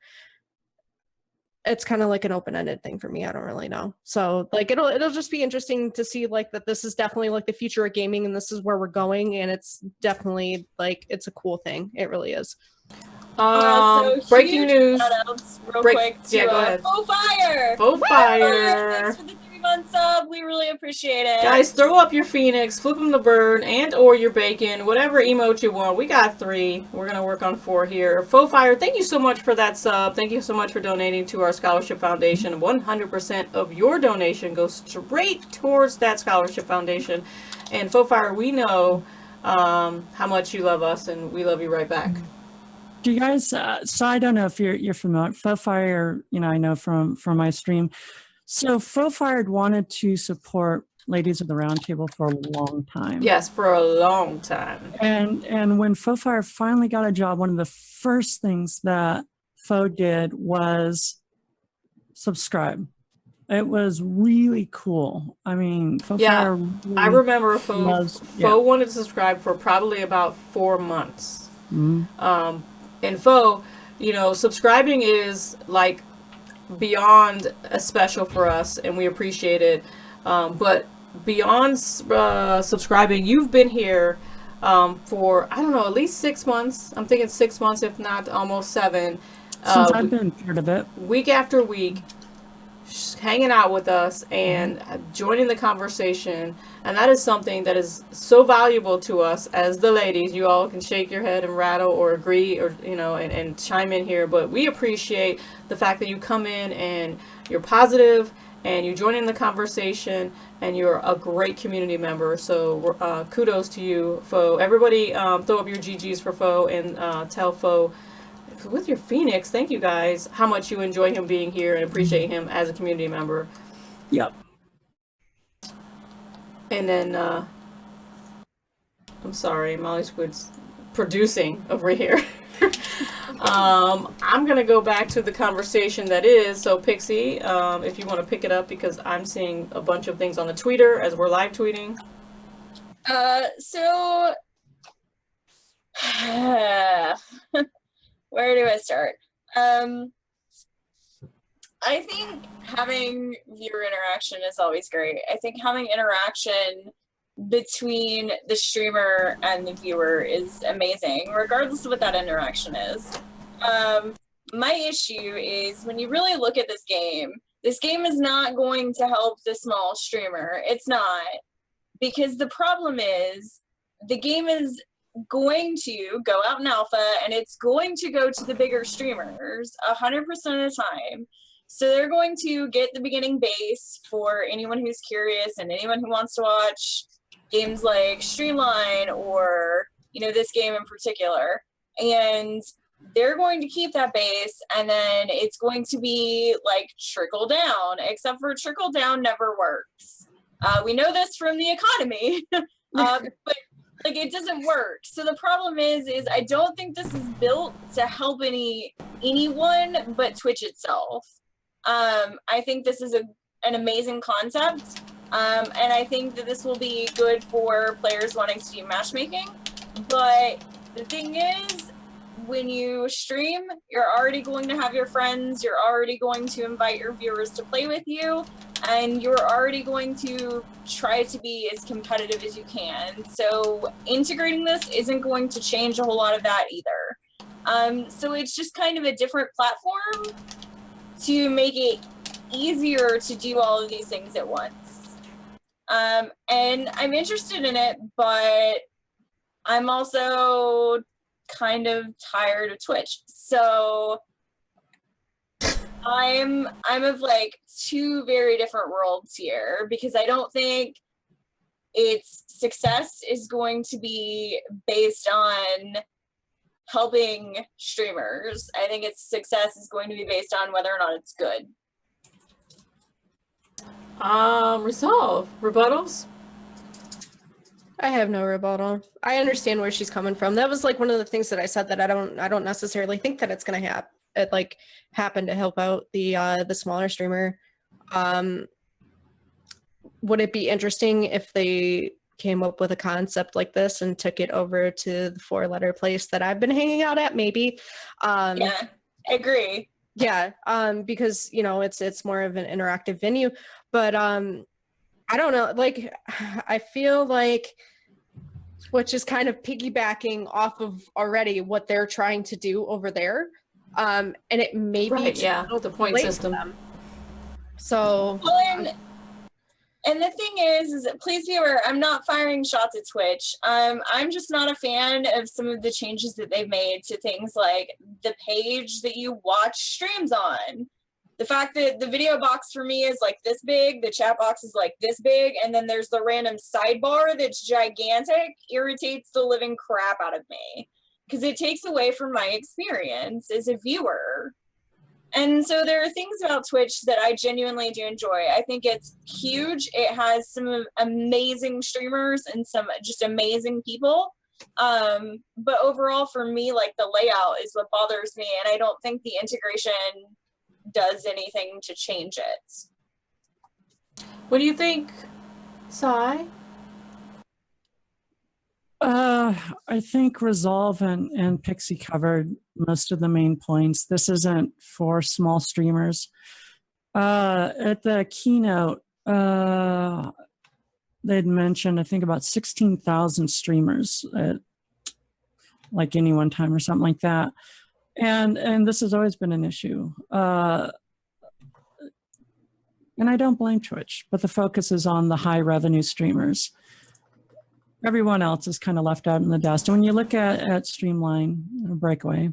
it's kind of like an open-ended thing for me. I don't really know. So like it'll just be interesting to see like that this is definitely like the future of gaming, and this is where we're going, and it's definitely like it's a cool thing. It really is. So Breaking huge news. shout-outs real quick to Yeah, go ahead. Faux Fire. Faux Fire. Thanks for the 3-month sub. We really appreciate it. Guys, throw up your phoenix, flip them the bird, and or your bacon, whatever emote you want. We got 3. We're going to work on 4 here. Faux Fire, thank you so much for that sub. Thank you so much for donating to our scholarship foundation. 100% of your donation goes straight towards that scholarship foundation. And Faux Fire, we know how much you love us, and we love you right back. Do you guys? So I don't know if you're familiar. Faux Fire, you know, I know from my stream. So Faux Fire had wanted to support Ladies of the Round Table for a long time. Yes, for a long time. And when Faux Fire finally got a job, one of the first things that Faux did was subscribe. It was really cool. I mean, Faux Fire. Really I remember Faux yeah. wanted to subscribe for probably about 4 months. Mm-hmm. And Faux, you know, subscribing is like beyond a special for us, and we appreciate it. But beyond subscribing, you've been here for, I don't know, at least 6 months. I'm thinking 6 months, if not almost 7. Since I've been part of it. Week after week, hanging out with us and joining the conversation. And that is something that is so valuable to us as the ladies. You all can shake your head and rattle or agree, or, you know, and chime in here. But we appreciate the fact that you come in and you're positive and you join in the conversation, and you're a great community member. So kudos to you, Faux. Everybody throw up your GGs for Faux, and tell Faux with your Phoenix, thank you guys, how much you enjoy him being here and appreciate him as a community member. Yep. And then, I'm sorry, Molly Squid's producing over here. I'm going to go back to the conversation that is. So, Pixie, if you want to pick it up, because I'm seeing a bunch of things on the Twitter as we're live tweeting. So, where do I start? I think having viewer interaction is always great. I think having interaction between the streamer and the viewer is amazing, regardless of what that interaction is. my issue is when you really look at this game is not going to help the small streamer. It's not. Because the problem is the game is going to go out in alpha and it's going to go to the bigger streamers 100% of the time. So they're going to get the beginning base for anyone who's curious and anyone who wants to watch games like Streamline or, you know, this game in particular. And they're going to keep that base, and then it's going to be like trickle down, except for trickle down never works. We know this from the economy, but like it doesn't work. So the problem is I don't think this is built to help anyone but Twitch itself. I think this is an amazing concept, and I think that this will be good for players wanting to do matchmaking. But the thing is, when you stream, you're already going to have your friends, you're already going to invite your viewers to play with you, and you're already going to try to be as competitive as you can. So integrating this isn't going to change a whole lot of that either. So it's just kind of a different platform to make it easier to do all of these things at once. And I'm interested in it, but I'm also kind of tired of Twitch. So I'm of like two very different worlds here, because I don't think its success is going to be based on helping streamers. I think its success is going to be based on whether or not it's good. Resolve. Rebuttals? I have no rebuttal. I understand where she's coming from. That was like one of the things that I said, that I don't necessarily think that it's gonna happen to help out the smaller streamer. Would it be interesting if they came up with a concept like this and took it over to the 4-letter place that I've been hanging out at? Maybe. Yeah, I agree. Yeah, because you know it's more of an interactive venue, but I don't know. Like, I feel like Twitch is kind of piggybacking off of already what they're trying to do over there, and it may be the point system. Them. So, well, and the thing is that please be aware, I'm not firing shots at Twitch. I'm just not a fan of some of the changes that they've made to things like the page that you watch streams on. The fact that the video box for me is like this big, the chat box is like this big, and then there's the random sidebar that's gigantic, irritates the living crap out of me, because it takes away from my experience as a viewer. And so there are things about Twitch that I genuinely do enjoy. I think it's huge. It has some amazing streamers and some just amazing people. But overall for me, like the layout is what bothers me, and I don't think the integration does anything to change it. What do you think, Sai? I think Resolve and Pixie covered most of the main points. This isn't for small streamers. At the keynote, they'd mentioned, I think, about 16,000 streamers at like any one time or something like that. And this has always been an issue. And I don't blame Twitch, but the focus is on the high revenue streamers. Everyone else is kind of left out in the dust. And when you look at Streamline or Breakaway,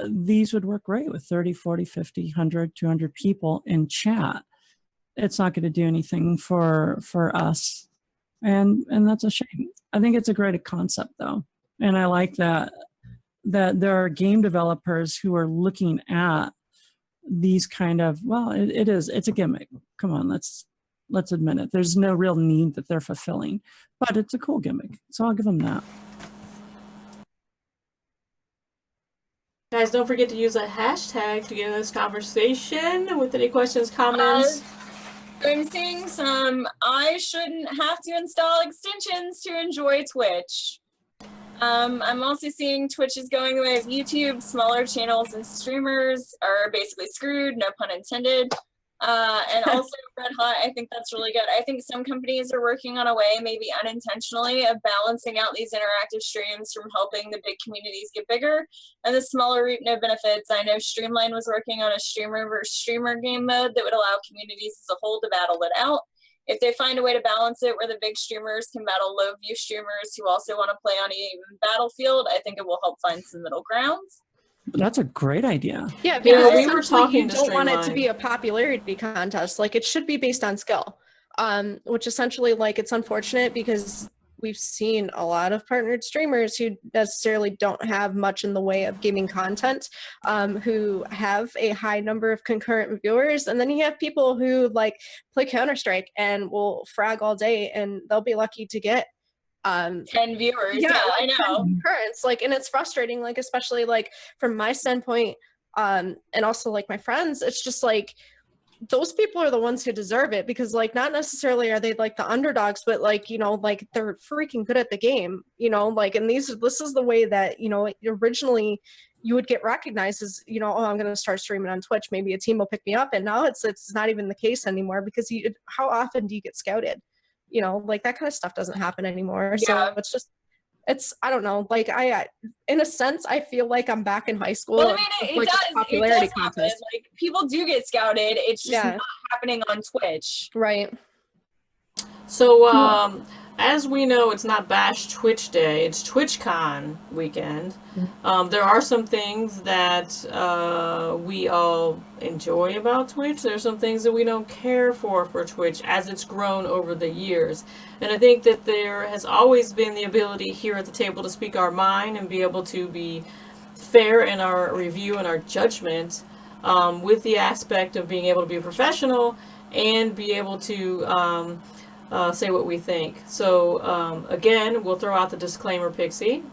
these would work great with 30, 40, 50, 100, 200 people in chat. It's not going to do anything for us. And that's a shame. I think it's a great concept, though. And I like that there are game developers who are looking at these kind of, well, it's a gimmick. Come on, let's admit it. There's no real need that they're fulfilling, but it's a cool gimmick. So I'll give them that. Guys, don't forget to use a hashtag to get in this conversation with any questions, comments. I'm seeing some, I shouldn't have to install extensions to enjoy Twitch. I'm also seeing Twitch is going with YouTube. Smaller channels and streamers are basically screwed, no pun intended. And also Red Hot, I think that's really good. I think some companies are working on a way, maybe unintentionally, of balancing out these interactive streams from helping the big communities get bigger and the smaller reap no benefits. I know Streamline was working on a streamer versus streamer game mode that would allow communities as a whole to battle it out. If they find a way to balance it where the big streamers can battle low view streamers who also want to play on an even battlefield, I think it will help find some middle grounds. That's a great idea. Yeah, because we were essentially talking you to don't want it to Streamline. be a popularity contest. Like, it should be based on skill, which essentially, like, it's unfortunate because we've seen a lot of partnered streamers who necessarily don't have much in the way of gaming content, who have a high number of concurrent viewers. And then you have people who, like, play Counter-Strike and will frag all day, and they'll be lucky to get 10 viewers. Yeah, like I know. concurrents, like, and it's frustrating, like, especially like from my standpoint, and also like my friends, it's just like those people are the ones who deserve it, because like not necessarily are they like the underdogs, but like, you know, like they're freaking good at the game, you know, like, and this is the way that, you know, originally you would get recognized as, you know, oh, I'm going to start streaming on Twitch, maybe a team will pick me up. And now it's not even the case anymore, because how often do you get scouted? You know, like that kind of stuff doesn't happen anymore. Yeah. So I don't know, like in a sense, I feel like I'm back in high school. Well, I mean, it does popularity happen. contest. Like, people do get scouted. It's just Yeah. not happening on Twitch. Right. So, as we know, it's not Bash Twitch Day, it's TwitchCon weekend. There are some things that we all enjoy about Twitch. There's some things that we don't care for Twitch as it's grown over the years. And I think that there has always been the ability here at the table to speak our mind and be able to be fair in our review and our judgment, with the aspect of being able to be a professional and be able to say what we think. So again, we'll throw out the disclaimer, Pixie.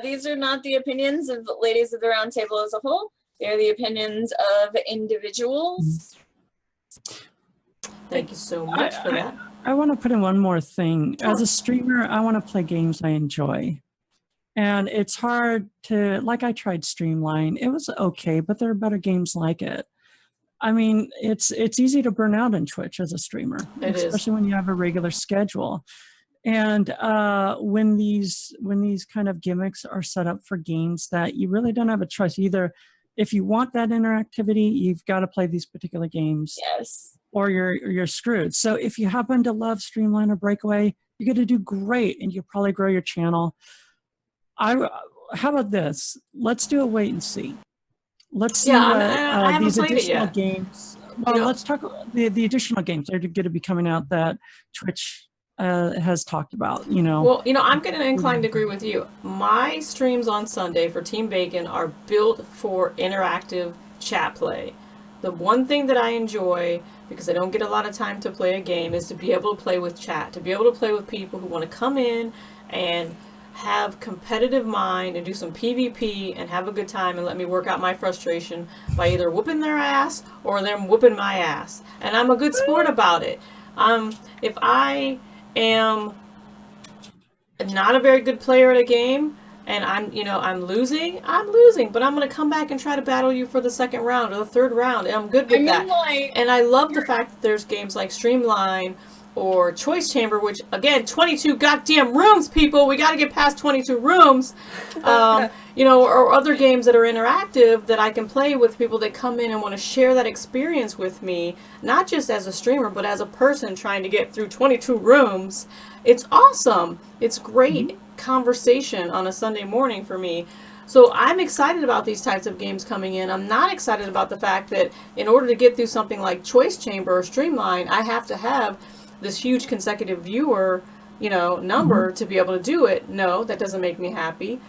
These are not the opinions of the ladies of the round table as a whole. They're the opinions of individuals. Thank you so much for that. I want to put in one more thing. As a streamer, I want to play games I enjoy. And it's hard to, like, I tried Streamline. It was okay, but there are better games like it. I mean, it's easy to burn out in Twitch as a streamer, especially when you have a regular schedule. And when these kind of gimmicks are set up for games that you really don't have a choice, either if you want that interactivity, you've got to play these particular games. Yes. Or you're screwed. So if you happen to love Streamline or Breakaway, you're going to do great, and you'll probably grow your channel. How about this? Let's do a wait and see. Let's see these additional games. Well, let's talk the additional games that are going to be coming out that Twitch has talked about. You know. Well, you know, I'm going to incline to agree with you. My streams on Sunday for Team Bacon are built for interactive chat play. The one thing that I enjoy, because I don't get a lot of time to play a game, is to be able to play with chat, to be able to play with people who want to come in and have competitive mind and do some PvP and have a good time and let me work out my frustration by either whooping their ass or them whooping my ass. And I'm a good sport about it. If I am not a very good player at a game and I'm losing, but I'm going to come back and try to battle you for the second round or the third round, and I'm good with that. And I love the fact that there's games like Streamline or Choice Chamber, which, again, 22 goddamn rooms, people. We got to get past 22 rooms. You know, or other games that are interactive that I can play with people that come in and want to share that experience with me, not just as a streamer, but as a person trying to get through 22 rooms. It's awesome. It's great conversation on a Sunday morning for me. So I'm excited about these types of games coming in. I'm not excited about the fact that in order to get through something like Choice Chamber or Streamline, I have to have this huge consecutive viewer, number to be able to do it. No, that doesn't make me happy.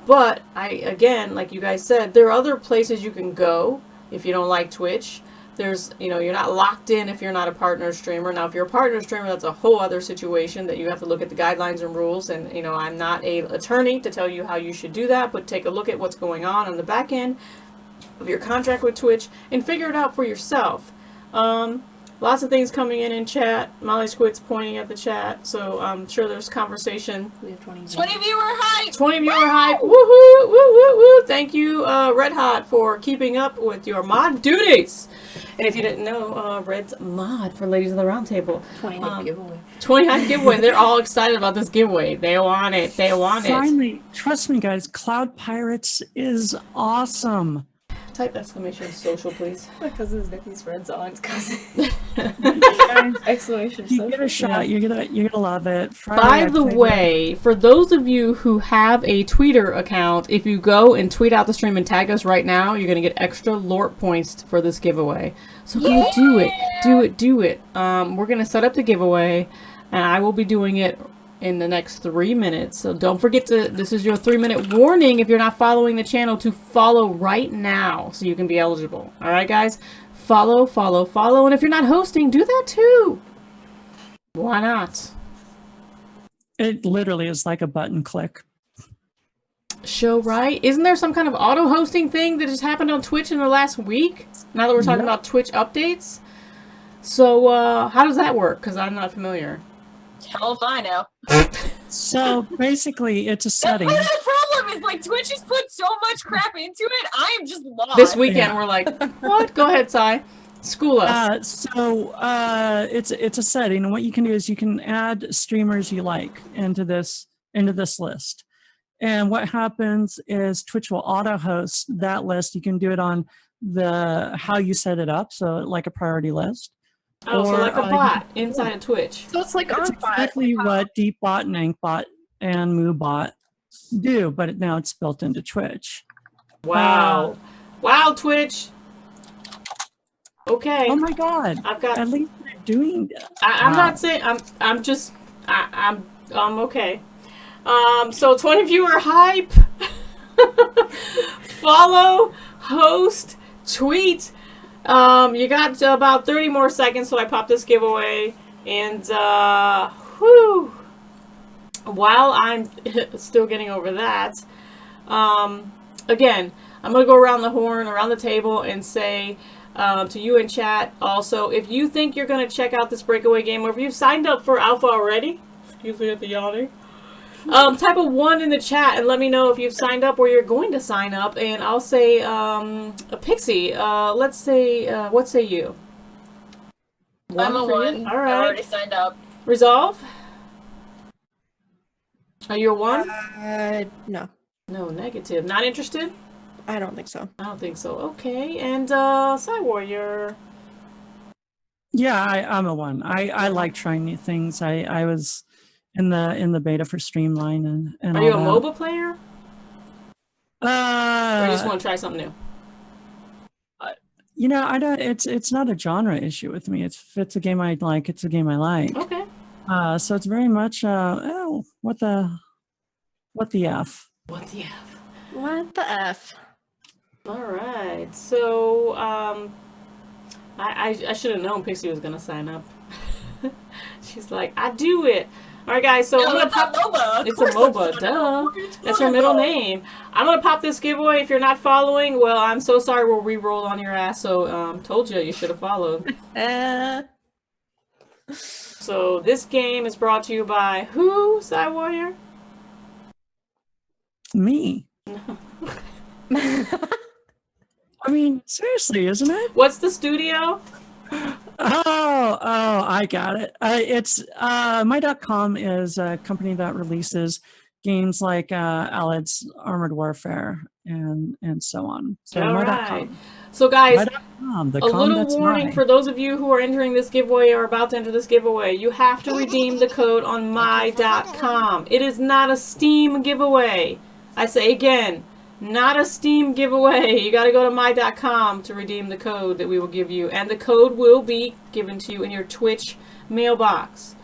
But again, like you guys said, there are other places you can go if you don't like Twitch. There's, you're not locked in if you're not a partner streamer. Now, if you're a partner streamer, that's a whole other situation that you have to look at the guidelines and rules. And, I'm not an attorney to tell you how you should do that, but take a look at what's going on the back end of your contract with Twitch and figure it out for yourself. Lots of things coming in chat. Molly Squid's pointing at the chat, so I'm sure there's conversation. We have 20 20 viewer hype. 20 viewer hype. Woohoo! Woo woo woo! Thank you, Red Hot, for keeping up with your mod duties. And if you didn't know, Red's mod for Ladies of the Roundtable. 20 hype giveaway. 20 hype giveaway. They're all excited about this giveaway. They want it. They want it. Finally, trust me, guys. Cloud Pirates is awesome. Type exclamation social, please. My cousin's Nikki's friend's aunt's cousin. Guys, Exclamation you social. get a shot. You're gonna love it. Friday, By I the played way, for those of you who have a Twitter account, if you go and tweet out the stream and tag us right now, you're going to get extra LORT points for this giveaway. So go do it. Do it. Do it. We're going to set up the giveaway, and I will be doing it in the next 3 minutes. So don't forget to, this is your 3-minute warning if you're not following the channel, to follow right now so you can be eligible. All right, guys? Follow, follow, follow. And if you're not hosting, do that too. Why not? It literally is like a button click. Show right? Isn't there some kind of auto hosting thing that just happened on Twitch in the last week? Now that we're talking about Twitch updates. So how does that work? Because I'm not familiar. Hell if I know. So basically, it's a setting. That's the problem is like Twitch has put so much crap into it. I am just lost. This weekend we're like, what? Go ahead, Sai. School us. It's a setting, and what you can do is you can add streamers you like into this list. And what happens is Twitch will auto host that list. You can do it on how you set it up, so like a priority list. Oh, so Or, like a bot inside of Twitch. So it's like That's on bot. exactly what Deepbot and Ankbot and MooBot do, but now it's built into Twitch. Wow. Wow, Twitch. Okay. Oh my God! I've got. At least they're doing that. I'm Wow. not saying. I'm just. I'm okay. So 20 viewer hype. Follow, host, tweet. You got about 30 more seconds, so I pop this giveaway. And whew. While I'm still getting over that, again, I'm gonna go around the horn, around the table, and say to you in chat also, if you think you're gonna check out this breakaway game, or if you've signed up for alpha already, excuse me at the yawning. Type a 1 in the chat and let me know if you've signed up or you're going to sign up, and I'll say a Pixie. Let's say what say you? I'm a for you? 1. All I right. already signed up. Resolve. Are you a 1? No, No, negative. Not interested? I don't think so. I don't think so. Okay, and Psy Warrior. Yeah, I'm a 1. I like trying new things. I was in the beta for Streamline and Are all you a that. MOBA player? Or you just Uh, want to try something new? you know, I don't. It's not a genre issue with me. If it's a game I like, it's a game I like. Okay. So it's very much what the F. What the F? What the F? All right. So I should have known Pixie was gonna sign up. She's like, I do it. All right, guys. So No, I'm gonna it's a MOBA. Of It's a course MOBA, it's duh. It's That's her middle MOBA. name. I'm gonna pop this giveaway. If you're not following, well, I'm so sorry. We'll re-roll on your ass. So told you should have followed. So this game is brought to you by who, Psy Warrior? Me. I mean, seriously, isn't it? What's the studio? Oh, I got it. It's My.com is a company that releases games like Alad's Armored Warfare and so on. So All My.com. right. So guys, My.com, the a com little that's warning mine. for those of you who are entering this giveaway or about to enter this giveaway. You have to redeem the code on my.com. It is not a Steam giveaway. I say again, not a Steam giveaway. You got to go to my.com to redeem the code that we will give you. And the code will be given to you in your Twitch mailbox.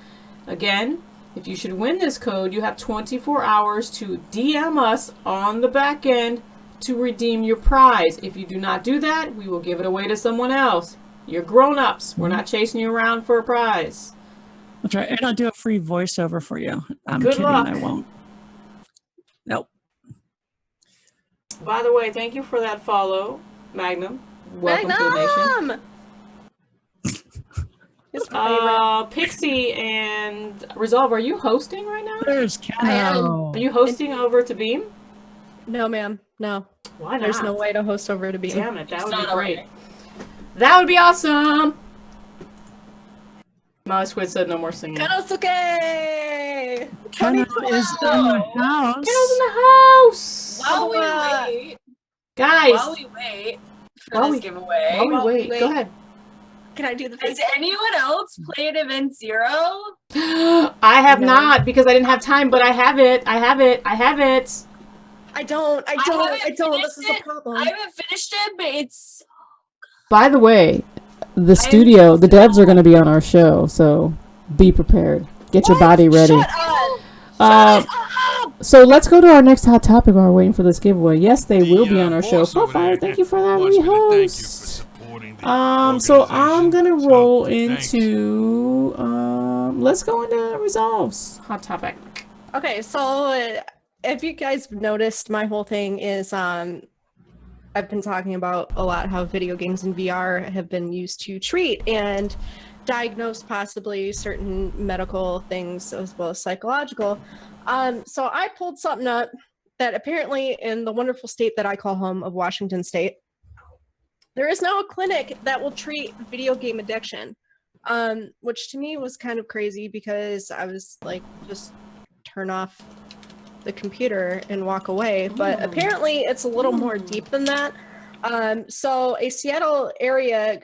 Again, if you should win this code, you have 24 hours to DM us on the back end to redeem your prize. If you do not do that, we will give it away to someone else. You're grown-ups. We're not chasing you around for a prize. That's right. And I'll do a free voiceover for you. I'm Good kidding. luck. I won't. Nope. By the way, thank you for that follow, Magnum. Welcome to the nation. Magnum! Pixie and Resolve, are you hosting right now? There's Keno. Are you hosting over to Beam? No, ma'am. No. Why not? There's no way to host over to Beam. Damn it, that It's would be not a great. way. That would be awesome! Molly Squid said no more singing. Kenosuke! Keno is in the house. Keno's in the house! While we wait, Guys, while we wait for While this we- giveaway, while we wait, go ahead. Can I do the has face? anyone else played Event Zero? I have No. not because I didn't have time, but I have it. I have it. I have it. I don't. haven't This is finished a problem. I haven't finished it, but it's By the way, the studio, the devs are going to be on our show, so be prepared. Get your body ready. Shut up! So let's go to our next hot topic while we're waiting for this giveaway. Yes, they will be on our show. Fire, thank you for that, Thank you for rehost. supporting the So I'm organization. gonna So, roll thanks. into let's go into resolves. Hot topic. Okay, so if you guys noticed, my whole thing is I've been talking about a lot how video games and VR have been used to treat and diagnose possibly certain medical things as well as psychological. So I pulled something up that apparently in the wonderful state that I call home of Washington State, there is now a clinic that will treat video game addiction, which to me was kind of crazy because I was like, just turn off the computer and walk away. But apparently it's a little more deep than that. So a Seattle area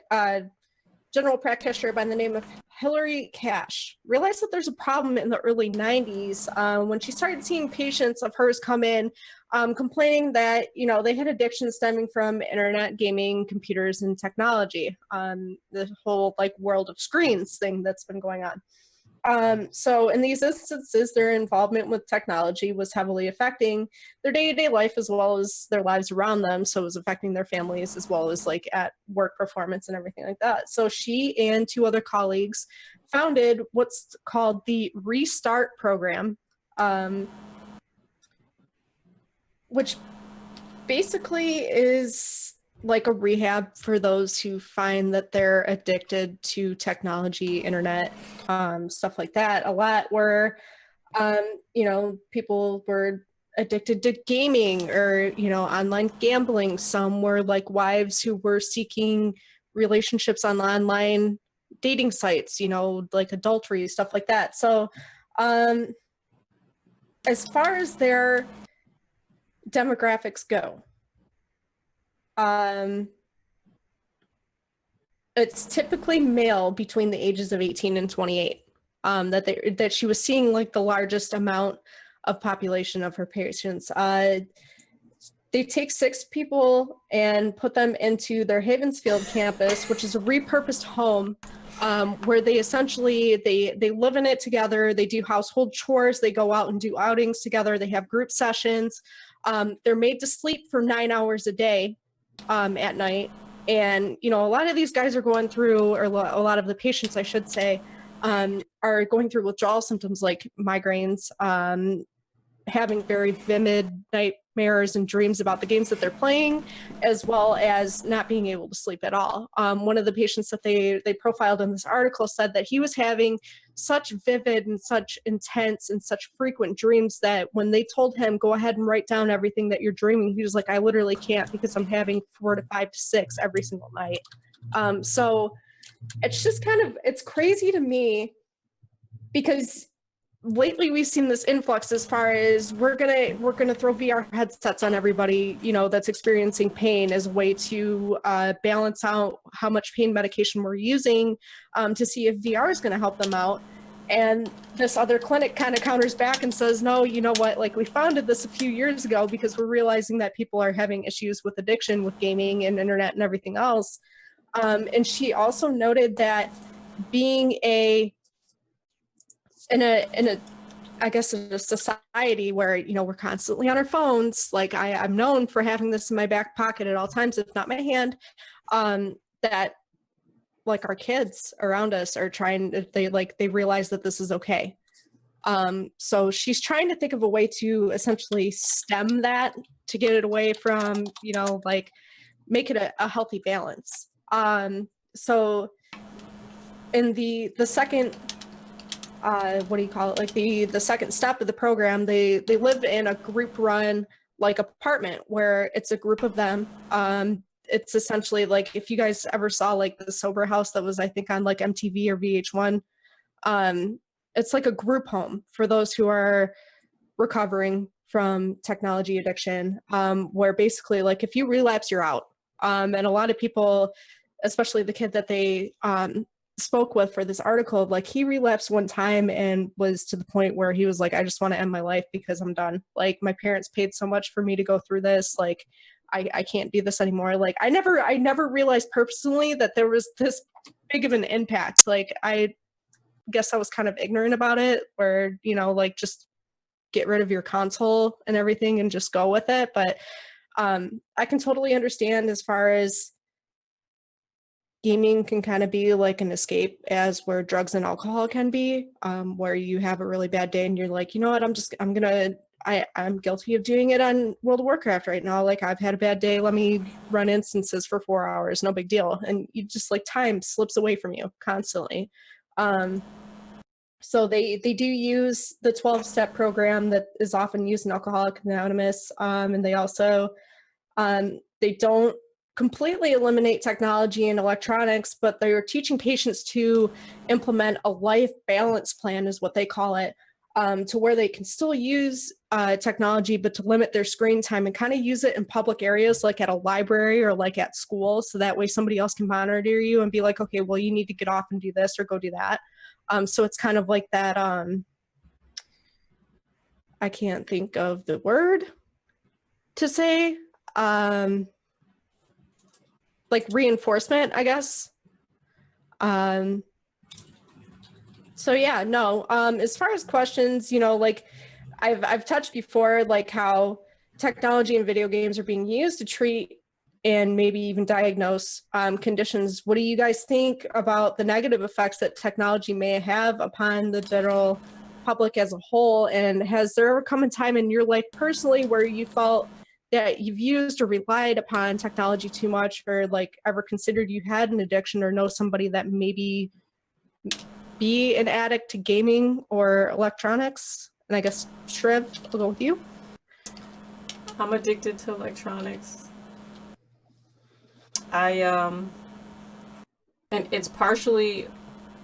general practitioner by the name of Hillary Cash realized that there's a problem in the early 90s when she started seeing patients of hers come in complaining that, you know, they had addiction stemming from internet, gaming, computers, and technology. The whole like world of screens thing that's been going on. So in these instances, their involvement with technology was heavily affecting their day-to-day life as well as their lives around them. So it was affecting their families as well as like at work performance and everything like that. So she and two other colleagues founded what's called the Restart program, which basically is like a rehab for those who find that they're addicted to technology, internet, stuff like that. A lot were, you know, people were addicted to gaming or, you know, online gambling. Some were like wives who were seeking relationships on online dating sites, you know, like adultery, stuff like that. So as far as their demographics go, it's typically male between the ages of 18 and 28 that she was seeing like the largest amount of population of her patients. They take 6 people and put them into their Havensfield campus, which is a repurposed home where they essentially they live in it together. They do household chores. They go out and do outings together. They have group sessions. They're made to sleep for 9 hours a day at night. And, you know, a lot of these guys are going through, or a lot of the patients, I should say, are going through withdrawal symptoms like migraines, having very vivid nightmares and dreams about the games that they're playing, as well as not being able to sleep at all. One of the patients that they profiled in this article said that he was having such vivid and such intense and such frequent dreams that when they told him, go ahead and write down everything that you're dreaming, he was like, I literally can't because I'm having 4 to 5 to 6 every single night. So it's just kind of, it's crazy to me because lately we've seen this influx as far as we're gonna throw VR headsets on everybody, you know, that's experiencing pain as a way to balance out how much pain medication we're using to see if VR is going to help them out. And this other clinic kind of counters back and says, no, you know what, like we founded this a few years ago because we're realizing that people are having issues with addiction with gaming and internet and everything else. And she also noted that being in a I guess in a society where, you know, we're constantly on our phones, like I'm known for having this in my back pocket at all times, if not my hand, that like our kids around us are trying, they realize that this is okay. So she's trying to think of a way to essentially stem that, to get it away from, you know, like make it a healthy balance. So in the second, what do you call it? Like the second step of the program, they live in a group run like apartment where it's a group of them. It's essentially like if you guys ever saw like the Sober House that was I think on like MTV or VH1. It's like a group home for those who are recovering from technology addiction, where basically like if you relapse, you're out. And a lot of people, especially the kid that they spoke with for this article, like he relapsed one time and was to the point where he was like, I just want to end my life because I'm done. Like my parents paid so much for me to go through this. Like I can't do this anymore. Like I never realized personally that there was this big of an impact. Like I guess I was kind of ignorant about it, where, you know, like just get rid of your console and everything and just go with it. But I can totally understand as far as gaming can kind of be like an escape as where drugs and alcohol can be, where you have a really bad day and you're like, you know what, I'm guilty of doing it on World of Warcraft right now. Like I've had a bad day. Let me run instances for 4 hours. No big deal. And you just like time slips away from you constantly. So they do use the 12-step program that is often used in Alcoholics Anonymous. And they also, they don't completely eliminate technology and electronics, but they're teaching patients to implement a life balance plan is what they call it, to where they can still use technology, but to limit their screen time and kind of use it in public areas, like at a library or like at school. So that way somebody else can monitor you and be like, okay, well, you need to get off and do this or go do that. So it's kind of like that, I can't think of the word to say, like reinforcement, I guess. So yeah, no, as far as questions, you know, like I've touched before, like how technology and video games are being used to treat and maybe even diagnose conditions. What do you guys think about the negative effects that technology may have upon the general public as a whole? And has there ever come a time in your life personally where you felt that you've used or relied upon technology too much, or like ever considered you had an addiction or know somebody that maybe be an addict to gaming or electronics? And I guess Shriv, I'll go with you. I'm addicted to electronics. And it's partially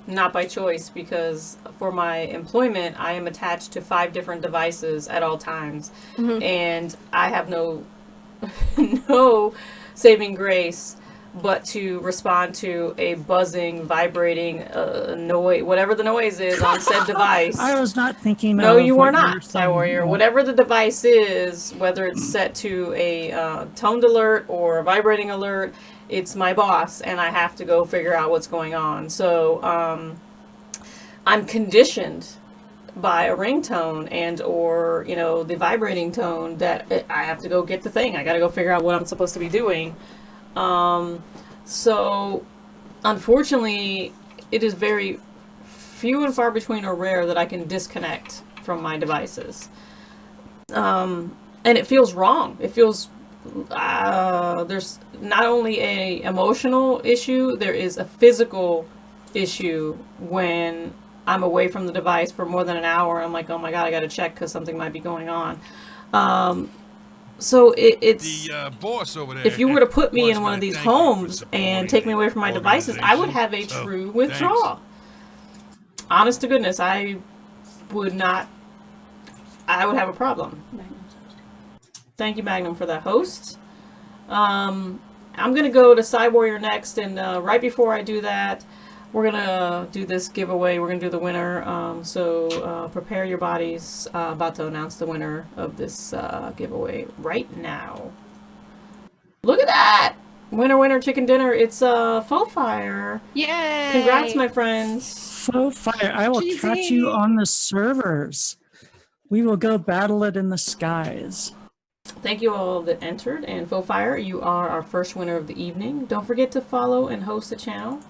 not by choice, because for my employment, I am attached to 5 different devices at all times. Mm-hmm. And I have no saving grace but to respond to a buzzing, vibrating noise, whatever the noise is on said device. I was not thinking. No, of you what are not, were Sky saying. Warrior. Yeah. Whatever the device is, whether it's set to a toned alert or a vibrating alert, it's my boss, and I have to go figure out what's going on. So I'm conditioned by a ringtone and or, you know, the vibrating tone that I have to go get the thing. I got to go figure out what I'm supposed to be doing. So unfortunately, it is very few and far between or rare that I can disconnect from my devices. And it feels wrong. It feels, there's not only a emotional issue, there is a physical issue when I'm away from the device for more than an hour. I'm like, oh my God, I got to check because something might be going on. So it's the boss over there. if you were to put me in one of these Thank you for homes and take me away from my devices, I would have a organization. true So, withdrawal. Honest to goodness, I would not. I would have a problem. Thank you, Magnum, for that host. I'm gonna go to Sky Warrior next, and right before I do that, we're gonna do this giveaway. We're gonna do the winner. So prepare your bodies. About to announce the winner of this giveaway right now. Look at that! Winner, winner, chicken dinner. It's Faux Fire. Yay! Congrats, my friends. So fire! I will Cheesy. catch you on the servers. We will go battle it in the skies. Thank you all that entered, and Faux Fire, you are our first winner of the evening. Don't forget to follow and host the channel.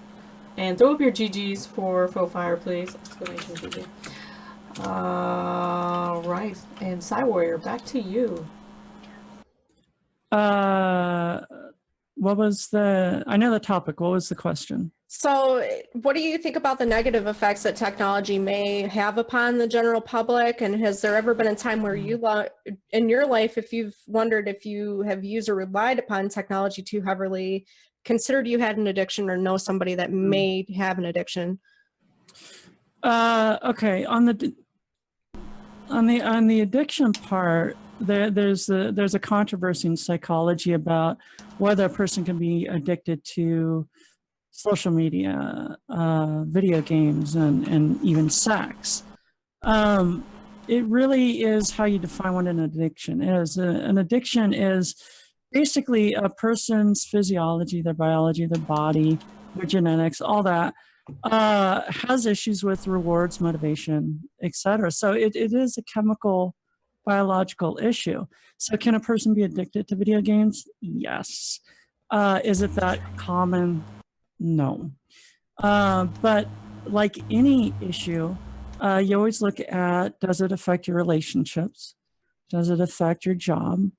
And throw up your GGs for Faux Fire, please. Exclamation GG. Right. And Sky Warrior, back to you. What was the? I know the topic. What was the question? So, what do you think about the negative effects that technology may have upon the general public? And has there ever been a time where you, in your life, if you've wondered if you have used or relied upon technology too heavily, considered you had an addiction or know somebody that may have an addiction? Okay, on the addiction part, there's a controversy in psychology about whether a person can be addicted to social media, video games, and even sex. It really is how you define what an addiction is. An addiction is basically a person's physiology, their biology, their body, their genetics, all that has issues with rewards, motivation, etc. So it is a chemical, biological issue. So can a person be addicted to video games? Yes. Is it that common? No. But like any issue, you always look at, does it affect your relationships? Does it affect your job?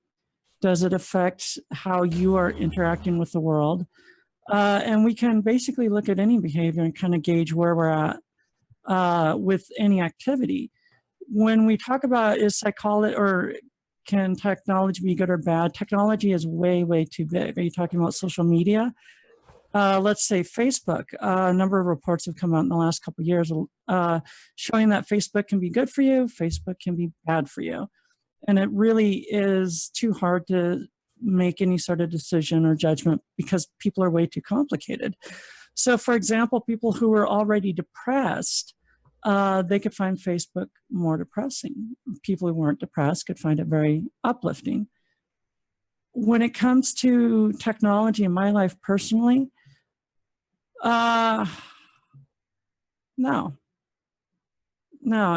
Does it affect how you are interacting with the world? And we can basically look at any behavior and kind of gauge where we're at with any activity. When we talk about is psychology or can technology be good or bad, technology is way, way too big. Are you talking about social media? Let's say Facebook. A number of reports have come out in the last couple of years showing that Facebook can be good for you, Facebook can be bad for you. And it really is too hard to make any sort of decision or judgment because people are way too complicated. So for example, people who are already depressed, they could find Facebook more depressing. People who weren't depressed could find it very uplifting. When it comes to technology in my life personally, no,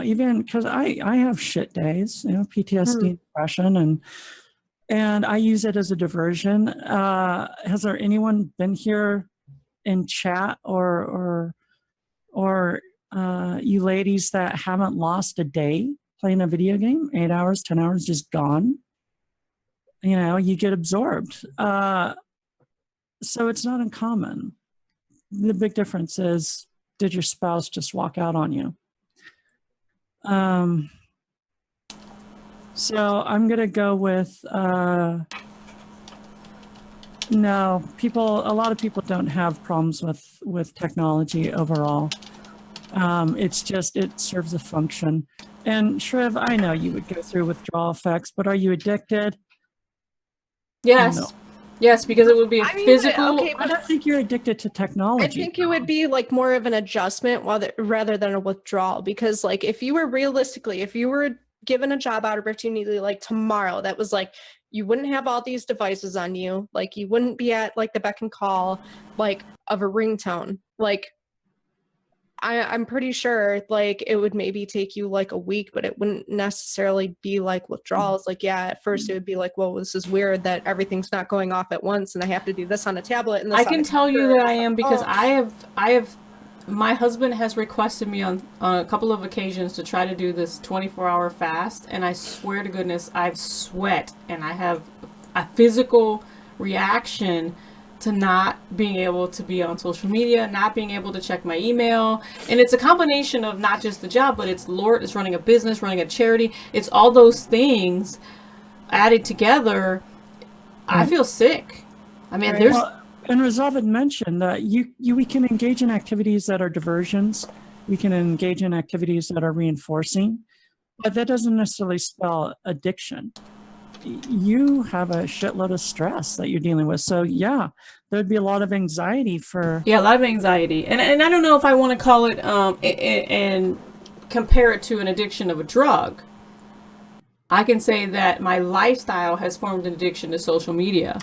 even because I have shit days, PTSD, depression, and I use it as a diversion. Has there anyone been here in chat or you ladies that haven't lost a day playing a video game? 8 hours, 10 hours, just gone. You get absorbed. So it's not uncommon. The big difference is, did your spouse just walk out on you? So I'm gonna go with no. A lot of people don't have problems with technology overall. It's just, it serves a function. And Shriv, I know you would go through withdrawal effects, but are you addicted? Yes. No. Yes, because it would be a physical. Okay, I don't think you're addicted to technology. I think it would be like more of an adjustment rather than a withdrawal, because like if you were given a job opportunity like tomorrow that was like, you wouldn't have all these devices on you, like you wouldn't be at like the beck and call like of a ringtone, like I'm pretty sure like it would maybe take you like a week, but it wouldn't necessarily be like withdrawals. Like, yeah, at first it would be like, well, this is weird that everything's not going off at once and I have to do this on a tablet. And this I can tell you that I am, because I have, my husband has requested me on a couple of occasions to try to do this 24-hour fast. And I swear to goodness, I've sweat and I have a physical reaction to not being able to be on social media, not being able to check my email. And it's a combination of not just the job, but it's it's running a business, running a charity. It's all those things added together. I feel sick. I mean, there's... And Resolve had mentioned that we can engage in activities that are diversions. We can engage in activities that are reinforcing, but that doesn't necessarily spell addiction. You have a shitload of stress that you're dealing with. So yeah, there'd be a lot of anxiety for... Yeah, a lot of anxiety. And I don't know if I want to call it and compare it to an addiction of a drug. I can say that my lifestyle has formed an addiction to social media.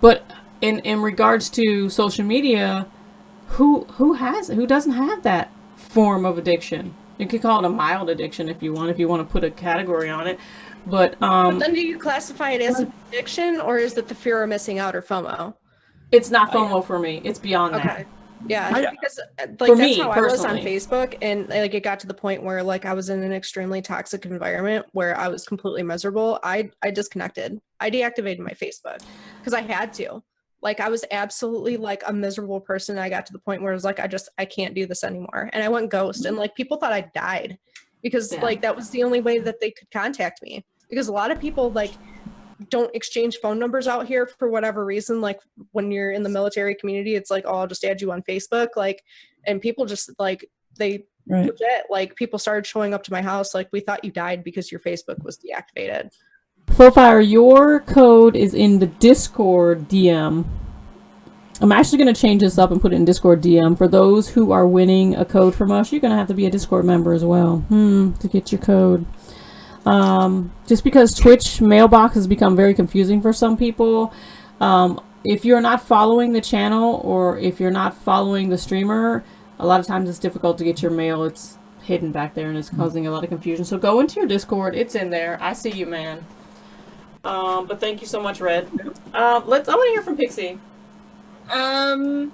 But in regards to social media, who doesn't have that form of addiction? You could call it a mild addiction if you want to put a category on it. But then do you classify it as an addiction, or is it the fear of missing out or FOMO? It's not FOMO for me. It's beyond that. Yeah, because like for that's me, how personally. I was on Facebook, and like it got to the point where like I was in an extremely toxic environment where I was completely miserable. I disconnected. I deactivated my Facebook because I had to. Like I was absolutely like a miserable person. I got to the point where I was like, I can't do this anymore. And I went ghost, and like people thought I died because Yeah. like that was the only way that they could contact me. Because a lot of people like don't exchange phone numbers out here for whatever reason. Like when you're in the military community, it's like, oh, I'll just add you on Facebook. Like, and people just like, they legit, like people started showing up to my house. Like, we thought you died because your Facebook was deactivated. Flowfire, your code is in the Discord DM. I'm actually going to change this up and put it in Discord DM. For those who are winning a code from us, you're going to have to be a Discord member as well to get your code. Just because Twitch mailbox has become very confusing for some people. If you're not following the channel or if you're not following the streamer, a lot of times it's difficult to get your mail. It's hidden back there and it's causing a lot of confusion. So go into your Discord. It's in there. I see you, man. But thank you so much, Red. I want to hear from Pixie. So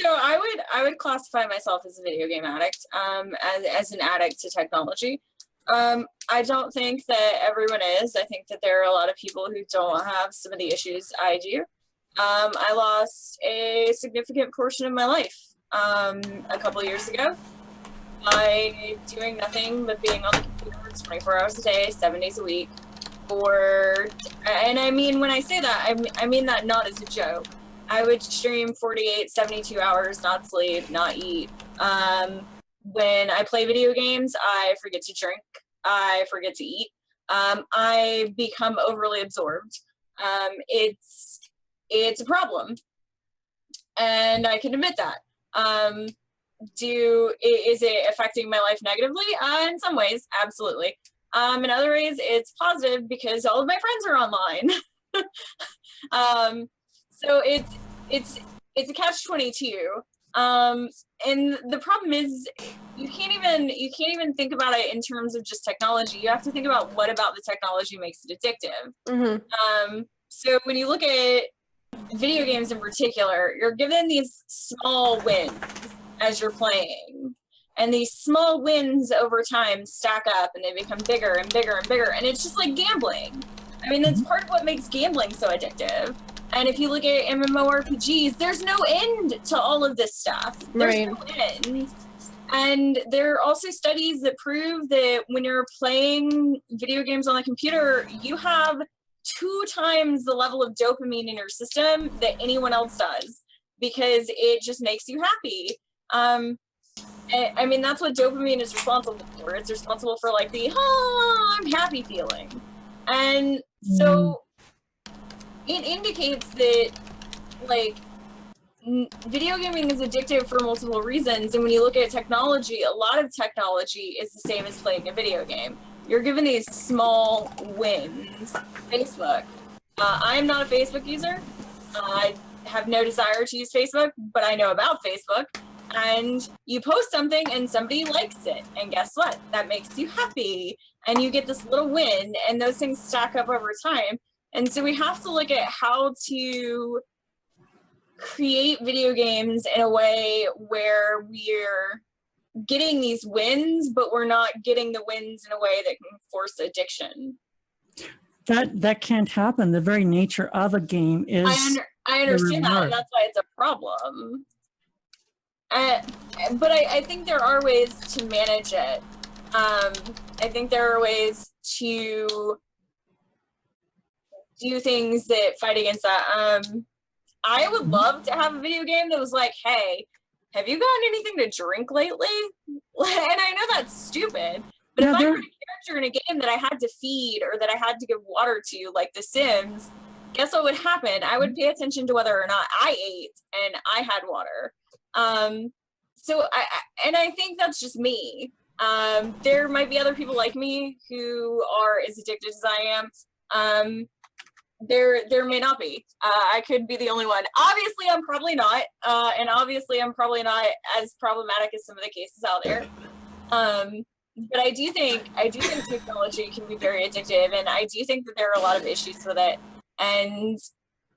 I would classify myself as a video game addict, as an addict to technology. I don't think that everyone is. I think that there are a lot of people who don't have some of the issues I do. I lost a significant portion of my life a couple years ago by doing nothing but being on the computer 24 hours a day, 7 days a week. And I mean, when I say that, I mean that not as a joke. I would stream 48, 72 hours, not sleep, not eat. When I play video games, I forget to drink. I forget to eat. I become overly absorbed. It's a problem, and I can admit that. Is it affecting my life negatively? In some ways, absolutely. In other ways, it's positive because all of my friends are online. So it's a catch-22. And the problem is you can't even think about it in terms of just technology. You have to think about what about the technology makes it addictive. So when you look at video games in particular, you're given these small wins as you're playing. And these small wins over time stack up and they become bigger and bigger and bigger. And it's just like gambling. I mean, that's part of what makes gambling so addictive. And if you look at MMORPGs, there's no end to all of this stuff. There's no end. And there are also studies that prove that when you're playing video games on the computer, you have 2 times the level of dopamine in your system that anyone else does because it just makes you happy. I mean, that's what dopamine is responsible for. It's responsible for like the, oh, I'm happy feeling. And so it indicates that like video gaming is addictive for multiple reasons. And when you look at technology, a lot of technology is the same as playing a video game. You're given these small wins. Facebook. I am not a Facebook user. I have no desire to use Facebook, but I know about Facebook. And you post something and somebody likes it. And guess what? That makes you happy. And you get this little win, and those things stack up over time. And so we have to look at how to create video games in a way where we're getting these wins, but we're not getting the wins in a way that can force addiction. That can't happen. The very nature of a game is I understand that, and that's why it's a problem. But I think there are ways to manage it. I think there are ways to do things that fight against that. I would love to have a video game that was like, hey, have you gotten anything to drink lately? And I know that's stupid, but if I had a character in a game that I had to feed or that I had to give water to, like The Sims, guess what would happen? I would pay attention to whether or not I ate and I had water. So I think that's just me. There might be other people like me who are as addicted as I am. There may not be. I could be the only one. Obviously, I'm probably not. And obviously, I'm probably not as problematic as some of the cases out there. But I do think technology can be very addictive, and I do think that there are a lot of issues with it. And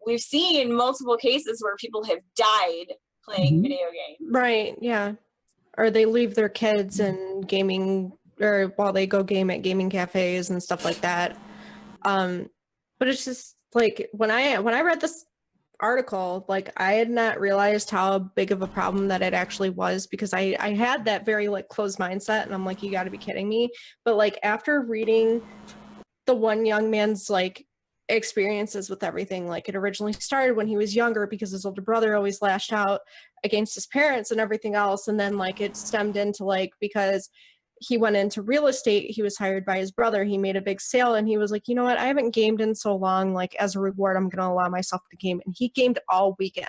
we've seen multiple cases where people have died playing video games. Right, yeah. Or they leave their kids in gaming, or while they go game at gaming cafes and stuff like that. But it's just like when I read this article, like I had not realized how big of a problem that it actually was, because I had that very like closed mindset, and I'm like, you got to be kidding me. But like after reading the one young man's like experiences with everything, like it originally started when he was younger because his older brother always lashed out against his parents and everything else, and then like it stemmed into like, because he went into real estate, he was hired by his brother, he made a big sale, and he was like, you know what, I haven't gamed in so long, like as a reward I'm gonna allow myself to game. And he gamed all weekend,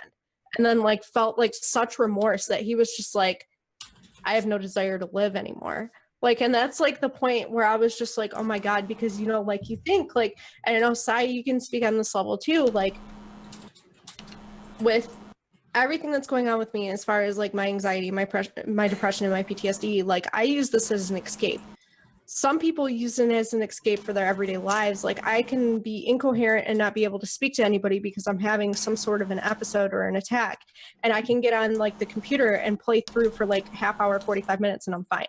and then like felt like such remorse that he was just like, I have no desire to live anymore. Like, and that's like the point where I was just like, oh my God, because you know, like you think like, and I know Sai, you can speak on this level too, like with everything that's going on with me as far as like my anxiety, my depression, and my PTSD, like I use this as an escape. Some people use it as an escape for their everyday lives. Like I can be incoherent and not be able to speak to anybody because I'm having some sort of an episode or an attack, and I can get on like the computer and play through for like half hour, 45 minutes, and I'm fine.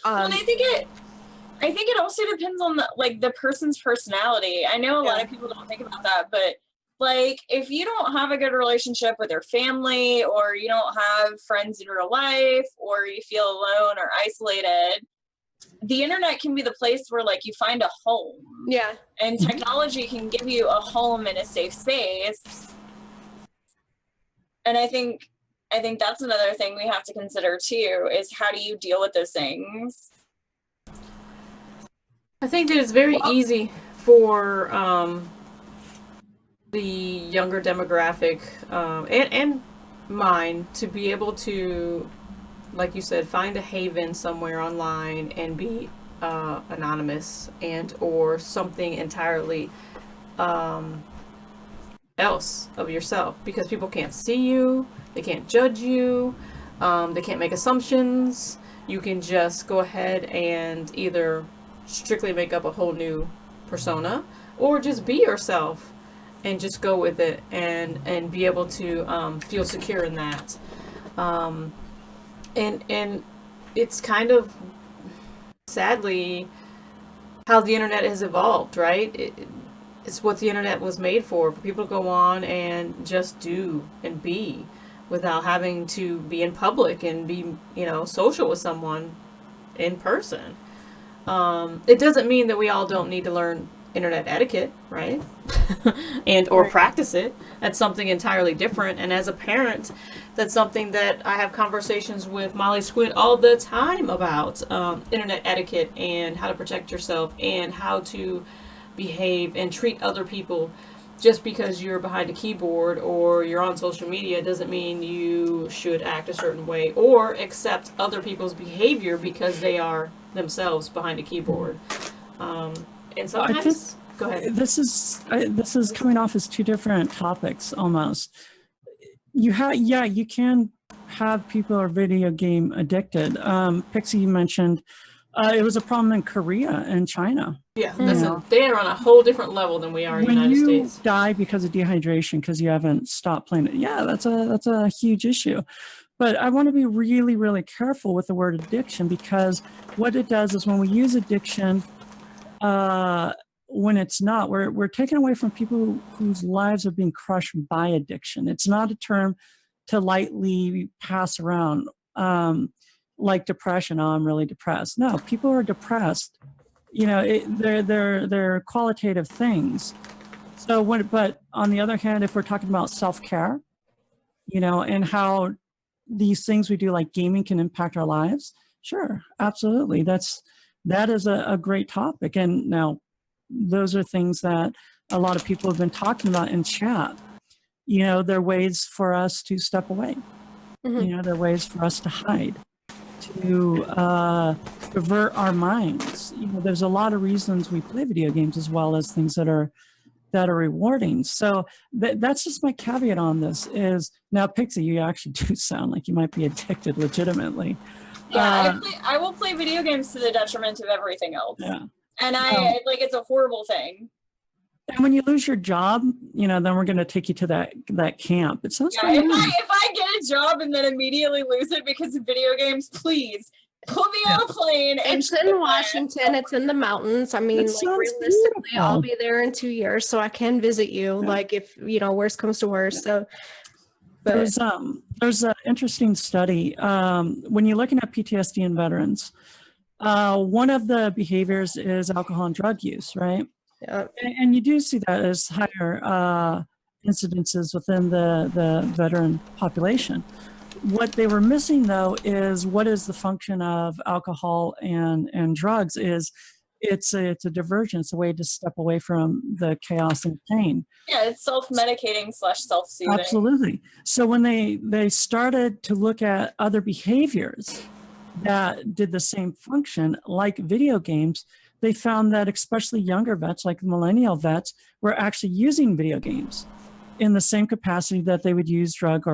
Well, and I think it also depends on the person's personality. I know a lot of people don't think about that, but like if you don't have a good relationship with your family, or you don't have friends in real life, or you feel alone or isolated, the internet can be the place where like you find a home. Yeah. And technology can give you a home and a safe space. And I think that's another thing we have to consider too, is how do you deal with those things? I think that it's very easy for the younger demographic and mine to be able to, like you said, find a haven somewhere online and be anonymous and or something entirely else of yourself, because people can't see you, they can't judge you, they can't make assumptions. You can just go ahead and either strictly make up a whole new persona or just be yourself and just go with it and be able to feel secure in that. And it's kind of sadly how the internet has evolved, right? It's what the internet was made for people to go on and just do and be without having to be in public and be, social with someone in person. It doesn't mean that we all don't need to learn internet etiquette, right? and or practice it. That's something entirely different. And as a parent, that's something that I have conversations with Molly Squid all the time about, internet etiquette and how to protect yourself and how to behave and treat other people. Just because you're behind a keyboard or you're on social media doesn't mean you should act a certain way or accept other people's behavior because they are themselves behind a keyboard. And sometimes, go ahead. This is coming off as two different topics almost. You can have people who are video game addicted. Pixie, you mentioned it was a problem in Korea and China. Yeah, they are on a whole different level than we are in the United States. When you die because of dehydration because you haven't stopped playing it, yeah, that's a huge issue. But I want to be really, really careful with the word addiction, because what it does is when we use addiction, when it's not, we're taken away from people whose lives are being crushed by addiction. It's not a term to lightly pass around, like depression. Oh, I'm really depressed. No, people are depressed. They're qualitative things. So but on the other hand, if we're talking about self-care, and how these things we do like gaming can impact our lives, sure, absolutely. That is a great topic. And now those are things that a lot of people have been talking about in chat. They're ways for us to step away. Mm-hmm. They're ways for us to hide, to divert our minds. There's a lot of reasons we play video games, as well as things that are rewarding. So that's just my caveat on this. Is now, Pixie, you actually do sound like you might be addicted legitimately. Yeah, I will play video games to the detriment of everything else. Yeah. And I it's a horrible thing. And when you lose your job, then we're going to take you to that camp. It sounds if I get a job and then immediately lose it because of video games, please Put me on a plane and It's in Washington. It's in the mountains. I mean, That like sounds realistically, I'll beautiful. be there in 2 years, so I can visit you. Yeah. Like if worst comes to worst. So, but There's an interesting study when you're looking at PTSD in veterans. One of the behaviors is alcohol and drug use, right? yeah. And you do see that as higher incidences within the veteran population. What they were missing, though, is what is the function of alcohol and drugs is it's a diversion. It's a way to step away from the chaos and pain. Yeah, it's self-medicating / self-soothing. Absolutely. So when they started to look at other behaviors that did the same function, like video games, they found that especially younger vets, like millennial vets, were actually using video games in the same capacity that they would use drugs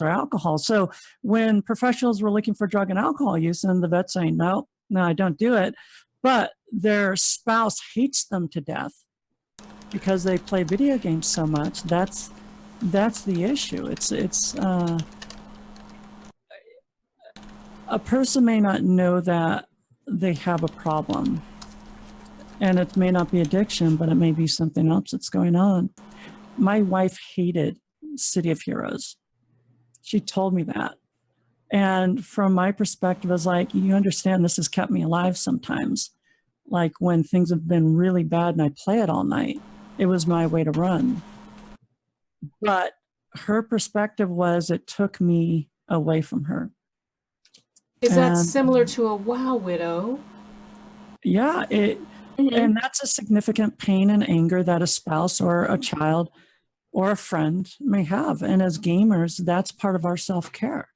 or alcohol. So when professionals were looking for drug and alcohol use, and the vet's saying, no, I don't do it, but their spouse hates them to death because they play video games so much, that's the issue. It's a person may not know that they have a problem, and it may not be addiction, but it may be something else that's going on. My wife hated City of Heroes. She told me that. And from my perspective, I was like, you understand this has kept me alive sometimes. Like when things have been really bad and I play it all night, it was my way to run. But her perspective was it took me away from her. Is that similar to a WoW widow? Yeah, and that's a significant pain and anger that a spouse or a child or a friend may have. And as gamers, that's part of our self-care,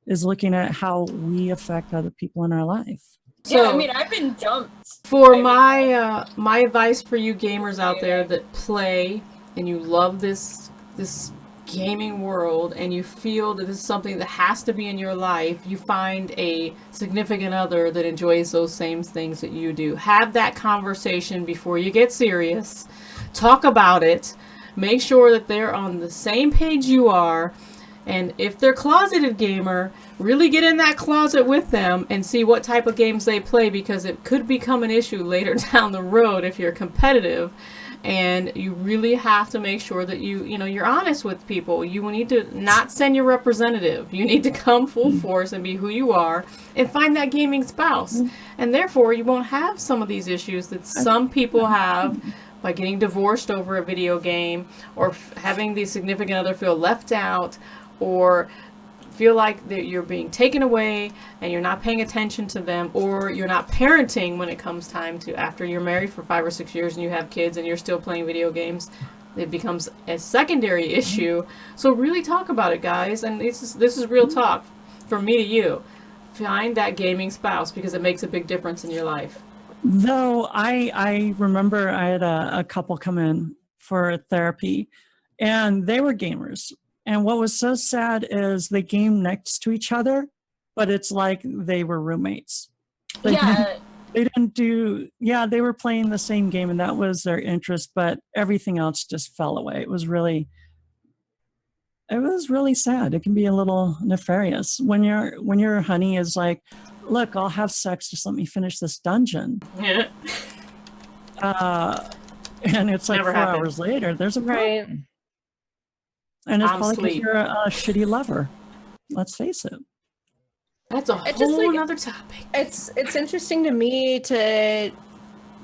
is looking at how we affect other people in our life. Yeah, So- I mean, I've been dumped. For my advice for you gamers out there that play and you love this gaming world and you feel that this is something that has to be in your life, you find a significant other that enjoys those same things that you do. Have that conversation before you get serious. Talk about it. Make sure that they're on the same page you are. And if they're closeted gamer, really get in that closet with them and see what type of games they play, because it could become an issue later down the road if you're competitive. And you really have to make sure that you're honest with people. You need to not send your representative. You need to come full force and be who you are and find that gaming spouse. And therefore, you won't have some of these issues that some people have by getting divorced over a video game, or having the significant other feel left out, or feel like that you're being taken away and you're not paying attention to them, or you're not parenting when it comes time to, after you're married for 5 or 6 years and you have kids and you're still playing video games. It becomes a secondary issue. So really talk about it, guys. And this is real talk from me to you. Find that gaming spouse, because it makes a big difference in your life. Though I remember I had a couple come in for therapy, and they were gamers. And what was so sad is they game next to each other, but it's like they were roommates. They were playing the same game and that was their interest, but everything else just fell away. It was really sad. It can be a little nefarious when your honey is like, look, I'll have sex, just let me finish this dungeon. Yeah. And it's like Never 4 happened. hours later, there's a problem. Right. And it's I'm probably because asleep. you're a shitty lover. Let's face it. That's a It's just whole like- nother topic. It's interesting to me to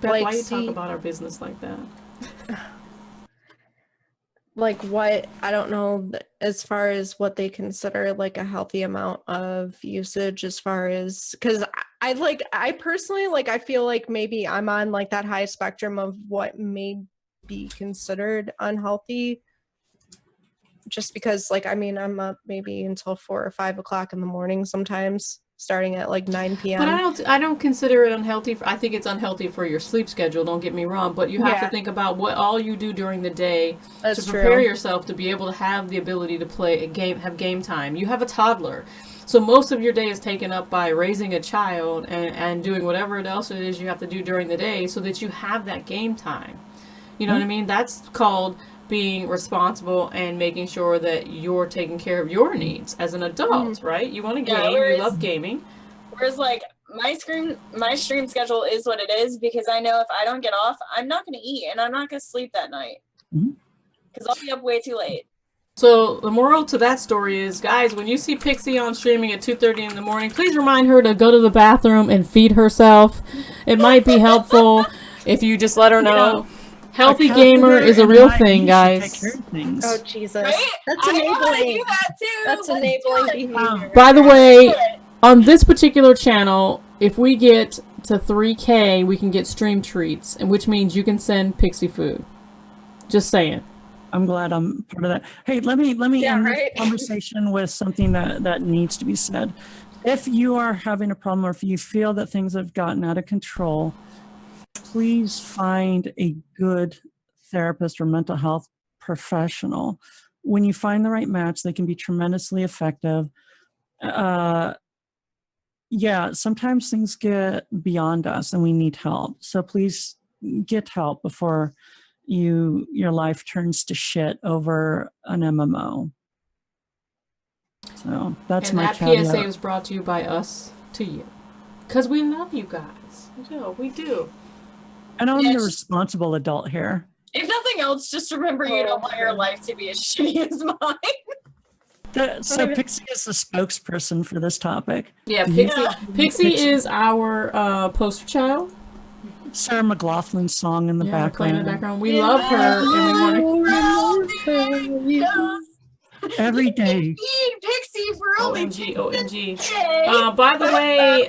Beth, like why you see talk about our business like that? like what I don't know as far as what they consider like a healthy amount of usage, as far as, because I personally I feel like maybe I'm on like that high spectrum of what may be considered unhealthy, just because I'm up maybe until 4 or 5 o'clock in the morning sometimes, starting at like 9 p.m. But I don't consider it unhealthy. I think it's unhealthy for your sleep schedule, don't get me wrong, but you have to think about what all you do during the day That's to prepare true. yourself to be able to have the ability to play a game, have game time. You have a toddler. So most of your day is taken up by raising a child and doing whatever else it is you have to do during the day so that you have that game time. You know what I mean? That's called being responsible and making sure that you're taking care of your needs as an adult, right? You want to game, you love gaming. Whereas like my stream schedule is what it is because I know if I don't get off, I'm not going to eat and I'm not going to sleep that night because I'll be up way too late. So the moral to that story is, guys, when you see Pixie on streaming at 2:30 in the morning, please remind her to go to the bathroom and feed herself. It might be helpful if you just let her know. Healthy gamer is a real thing, guys. Oh Jesus, Right? that's I know I enabling. do that too. That's but enabling do it. behavior. By the way, on this particular channel, if we get to 3K, we can get stream treats, and which means you can send Pixie food. Just saying. I'm glad I'm part of that. Hey, let me Yeah, end right? this conversation with something that needs to be said. If you are having a problem or if you feel that things have gotten out of control, please find a good therapist or mental health professional. When you find the right match, they can be tremendously effective. Yeah, sometimes things get beyond us and we need help. So please get help before your life turns to shit over an MMO. So that's And my that caveat. PSA was brought to you by us to you. Because we love you guys. We do. And I'm Yes. the responsible adult here. If nothing else, just remember you don't want your life to be as shitty as mine. So Pixie is the spokesperson for this topic. Yeah, Yeah. Pixie is our poster child. Sarah McLaughlin's song in the Yeah, playing in the background. background. We love her, and we want Every day. Need Pixie for only OMG. By the way,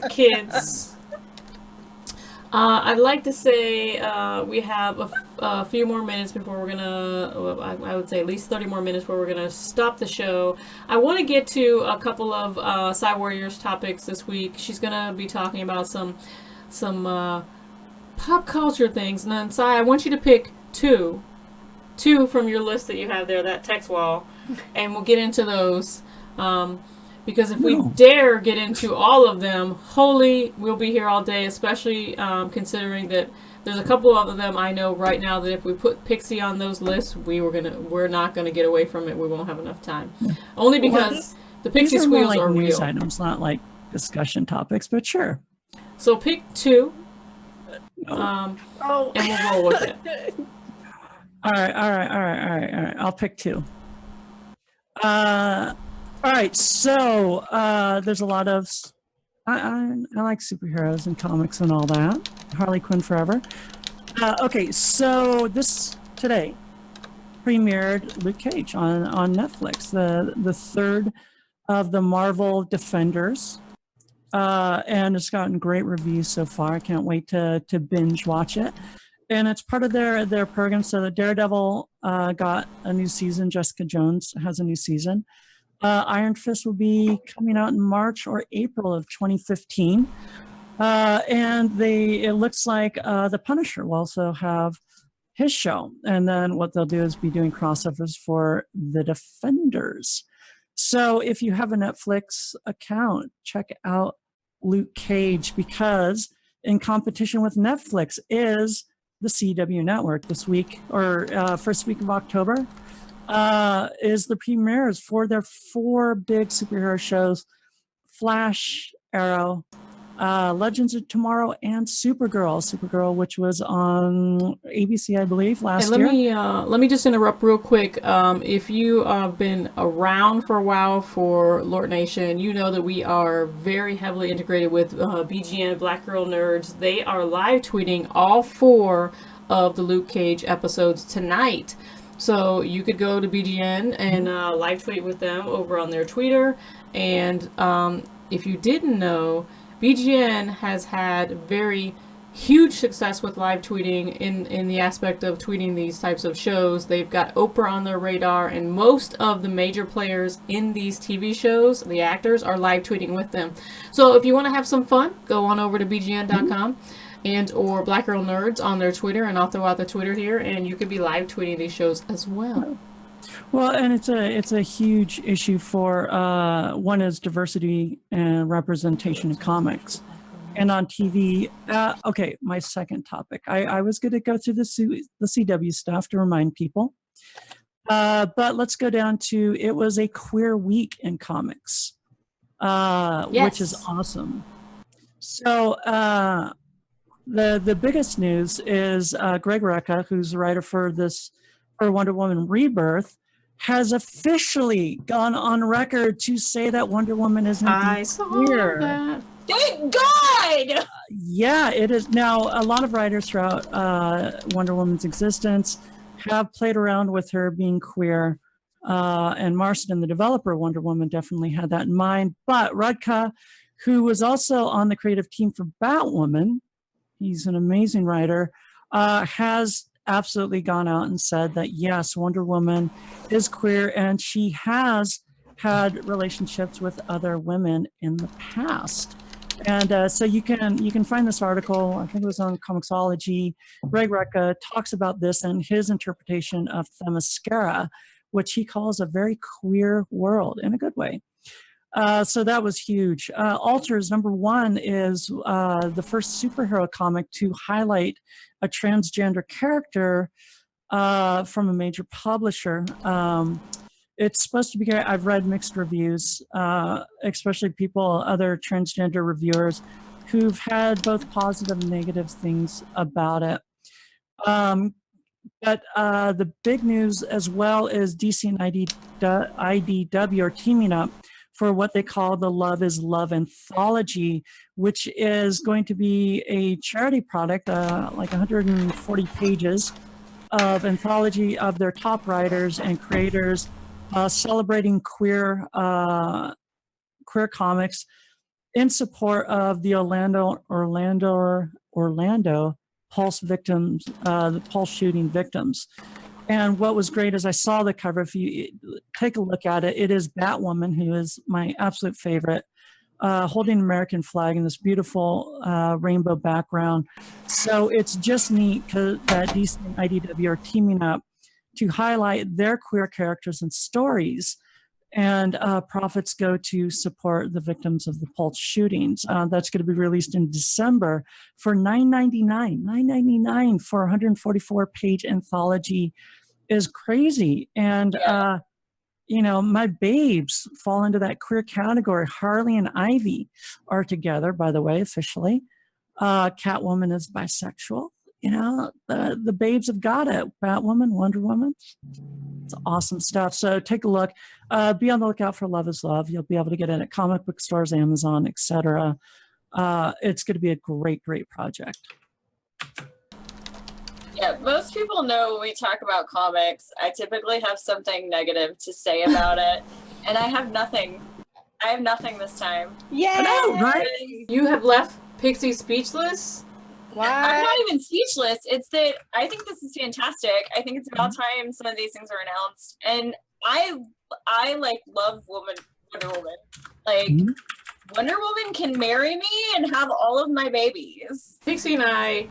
kids, I'd like to say we have a few more minutes before we're gonna, I would say at least 30 more minutes before we're gonna stop the show. I want to get to a couple of Psy Warriors topics this week. She's gonna be talking about some pop culture things, and then Psy, I want you to pick two from your list that you have there, that text wall, and we'll get into those. Because if we dare get into all of them, we'll be here all day, especially considering that there's a couple of them I know right now that if we put Pixie on those lists, we're not gonna get away from it. We won't have enough time. Only because the Pixie These are more squeals like are news real. items, not like discussion topics, but sure. So pick two, No. and we'll roll with it. All right. I'll pick two. All right. So there's a lot of I like superheroes and comics and all that. Harley Quinn forever. Okay, so this today premiered Luke Cage on Netflix, the third of the Marvel Defenders. And it's gotten great reviews so far. I can't wait to binge watch it. And it's part of their program. So the Daredevil got a new season. Jessica Jones has a new season. Iron Fist will be coming out in March or April of 2015. And it looks like the Punisher will also have his show. And then what they'll do is be doing crossovers for the Defenders. So if you have a Netflix account, check out Luke Cage, because in competition with Netflix is the CW network this week, or first week of October, is the premieres for their 4 big superhero shows: Flash, Arrow, Legends of Tomorrow, and Supergirl, which was on ABC, I believe, last year. Let me just interrupt real quick. If you have been around for a while for Lort Nation, you know that we are very heavily integrated with BGN, Black Girl Nerds. They are live tweeting all 4 of the Luke Cage episodes tonight. So you could go to BGN and live tweet with them over on their Twitter. And if you didn't know, BGN has had very huge success with live tweeting in the aspect of tweeting these types of shows. They've got Oprah on their radar, and most of the major players in these TV shows, the actors, are live tweeting with them. So if you want to have some fun, go on over to bgn.com and or Black Girl Nerds on their Twitter, and I'll throw out the Twitter here, and you could be live tweeting these shows as well. Well, and it's a huge issue for one is diversity and representation in comics and on TV. Okay, my second topic. I was going to go through the CW stuff to remind people, but let's go down to, it was a queer week in comics. which is Yes. awesome. So the biggest news is Greg Rucka, who's the writer for Wonder Woman Rebirth, has officially gone on record to say that Wonder Woman is I indeed saw queer. that. Thank God! Yeah, it is. Now, a lot of writers throughout Wonder Woman's existence have played around with her being queer. And Marston, the developer of Wonder Woman, definitely had that in mind. But Rudka, who was also on the creative team for Batwoman, he's an amazing writer, has absolutely gone out and said that, yes, Wonder Woman is queer, and she has had relationships with other women in the past. And so you can find this article, I think it was on Comixology. Greg Rucka talks about this and his interpretation of Themyscira, which he calls a very queer world in a good way. So that was huge. Alters, #1, is the first superhero comic to highlight a transgender character from a major publisher. It's supposed to be great. I've read mixed reviews, especially other transgender reviewers who've had both positive and negative things about it. But the big news as well is DC and IDW are teaming up for what they call the Love is Love anthology, which is going to be a charity product, like 140 pages of anthology of their top writers and creators, celebrating queer comics in support of the Orlando Pulse victims, the Pulse shooting victims. And what was great is I saw the cover. If you take a look at it, it is Batwoman, who is my absolute favorite, holding an American flag in this beautiful rainbow background. So it's just neat that DC and IDW are teaming up to highlight their queer characters and stories. And profits go to support the victims of the Pulse shootings. That's going to be released in December for $9.99 for a 144-page anthology is crazy. And my babes fall into that queer category. Harley and Ivy are together, by the way, officially. Catwoman is bisexual. The babes have got it. Batwoman, Wonder Woman. It's awesome stuff. So take a look. Be on the lookout for Love is Love. You'll be able to get it at comic book stores, Amazon, etc. It's going to be a great, great project. Yeah, most people know when we talk about comics, I typically have something negative to say about it, and I have nothing. I have nothing this time. Yeah. know, right? You have left Pixie speechless? I'm not even speechless. It's that I think this is fantastic. I think it's about time some of these things are announced. And I like love Wonder Woman. Like Wonder Woman can marry me and have all of my babies. Pixie and I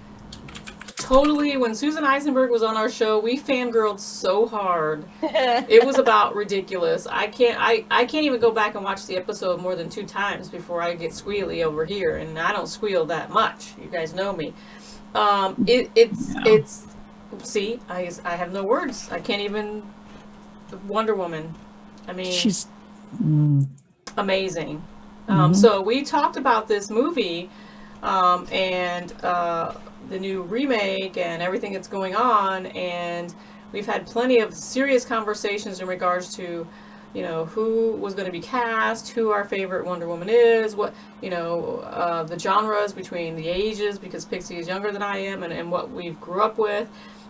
totally, when Susan Eisenberg was on our show, we fangirled so hard. It was about ridiculous. I can't even go back and watch the episode more than 2 times before I get squealy over here, and I don't squeal that much. You guys know me. It's see, I have no words. I can't even. Wonder Woman. I mean, she's amazing. So we talked about this movie and the new remake and everything that's going on, and we've had plenty of serious conversations in regards to, who was going to be cast, who our favorite Wonder Woman is, what, the genres between the ages, because Pixie is younger than I am, and what we grew up with,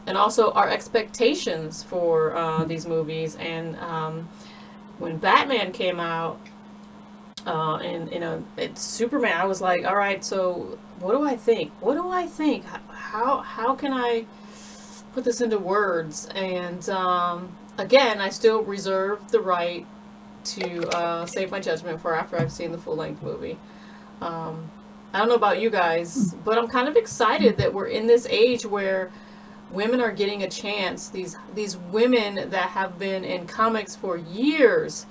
and also our expectations for these movies. And when Batman came out, and it's Superman, I was like, all right, so what do I think? How can I put this into words? And again, I still reserve the right to save my judgment for after I've seen the full-length movie. I don't know about you guys, but I'm kind of excited that we're in this age where women are getting a chance. These women that have been in comics for years,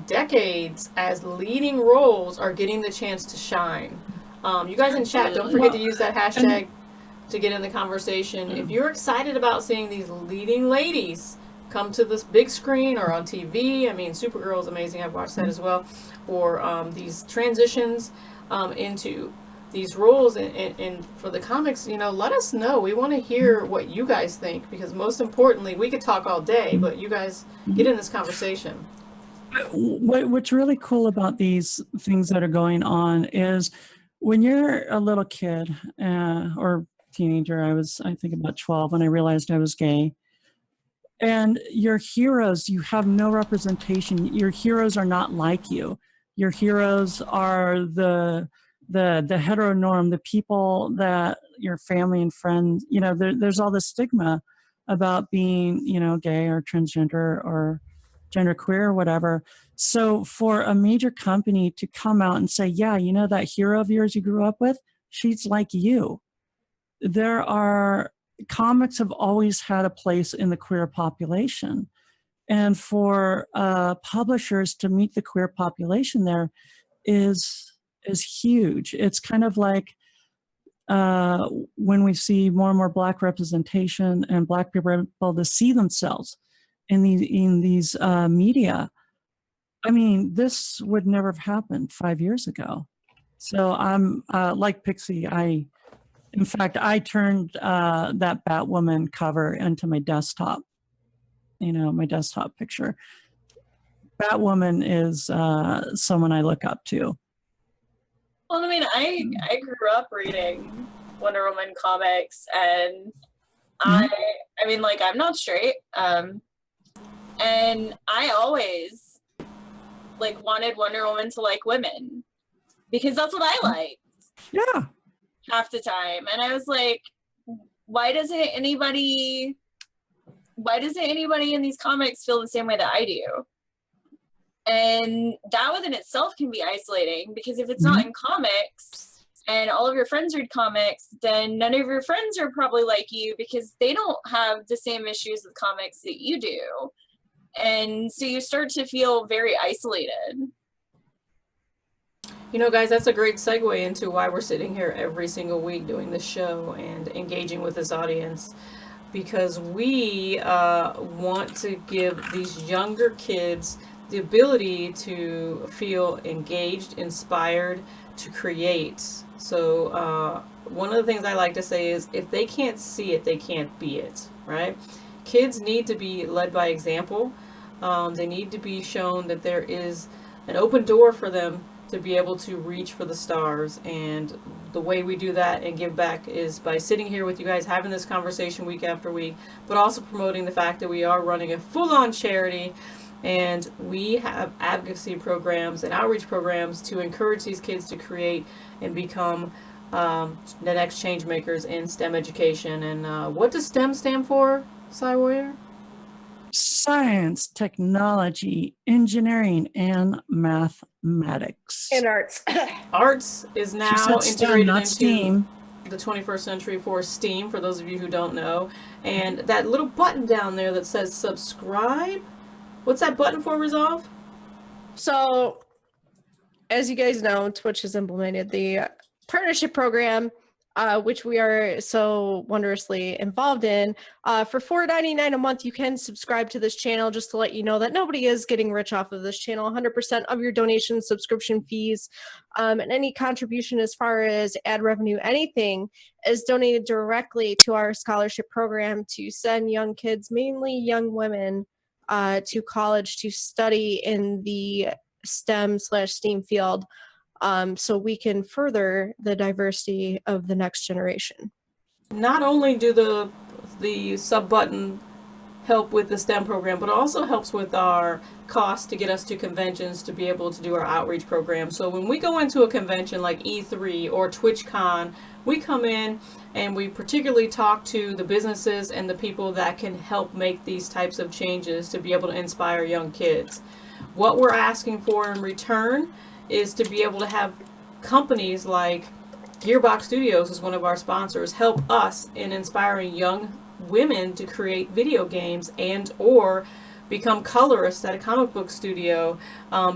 decades, as leading roles are getting the chance to shine. You guys in chat, don't forget to use that hashtag to get in the conversation. If you're excited about seeing these leading ladies come to this big screen or on TV. I mean, Supergirl is amazing. I've watched that as well. Or these transitions into these roles, and for the comics, let us know. We want to hear what you guys think, because most importantly, we could talk all day, but you guys get in this conversation. What's really cool about these things that are going on is when you're a little kid or teenager, I think about 12 when I realized I was gay. And your heroes, you have no representation. Your heroes are not like you. Your heroes are the heteronorm, the people that your family and friends, there's all this stigma about being, gay or transgender or genderqueer or whatever. So for a major company to come out and say, yeah, that hero of yours you grew up with, she's like you. Comics have always had a place in the queer population. And for publishers to meet the queer population there is huge. It's kind of like when we see more and more Black representation and Black people are able to see themselves in these media. I mean, this would never have happened 5 years ago. So I'm like Pixie. In fact, I turned that Batwoman cover into my desktop. My desktop picture. Batwoman is someone I look up to. Well, I mean, I grew up reading Wonder Woman comics, and I mean, like, I'm not straight, and I always like wanted Wonder Woman to like women because that's what I liked. Yeah. Half the time, and I was like, why doesn't anybody in these comics feel the same way that I do? And that within itself can be isolating, because if it's not in comics and all of your friends read comics, then none of your friends are probably like you, because they don't have the same issues with comics that you do. And so you start to feel very isolated. Guys, that's a great segue into why we're sitting here every single week doing this show and engaging with this audience, because we want to give these younger kids the ability to feel engaged, inspired, to create. So one of the things I like to say is, if they can't see it, they can't be it, right? Kids need to be led by example. They need to be shown that there is an open door for them to be able to reach for the stars. And the way we do that and give back is by sitting here with you guys, having this conversation week after week, but also promoting the fact that we are running a full-on charity, and we have advocacy programs and outreach programs to encourage these kids to create and become the next change makers in STEM education. And what does STEM stand for, Cy Warrior? Science, technology, engineering, and mathematics. And arts. Arts is now STEM, integrated not into STEAM. the 21st century for STEAM, for those of you who don't know. And that little button down there that says subscribe, what's that button for, Resolve? So, as you guys know, Twitch has implemented the partnership program, which we are so wondrously involved in. For $4.99 a month, you can subscribe to this channel, just to let you know that nobody is getting rich off of this channel. 100% of your donation, subscription fees, and any contribution as far as ad revenue, anything, is donated directly to our scholarship program to send young kids, mainly young women, to college to study in the STEM/STEAM field. So we can further the diversity of the next generation. Not only do the sub button help with the STEM program, but it also helps with our cost to get us to conventions to be able to do our outreach program. So when we go into a convention like E3 or TwitchCon, we come in and we particularly talk to the businesses and the people that can help make these types of changes to be able to inspire young kids. What we're asking for in return is to be able to have companies like Gearbox Studios, is one of our sponsors, help us in inspiring young women to create video games and or become colorists at a comic book studio,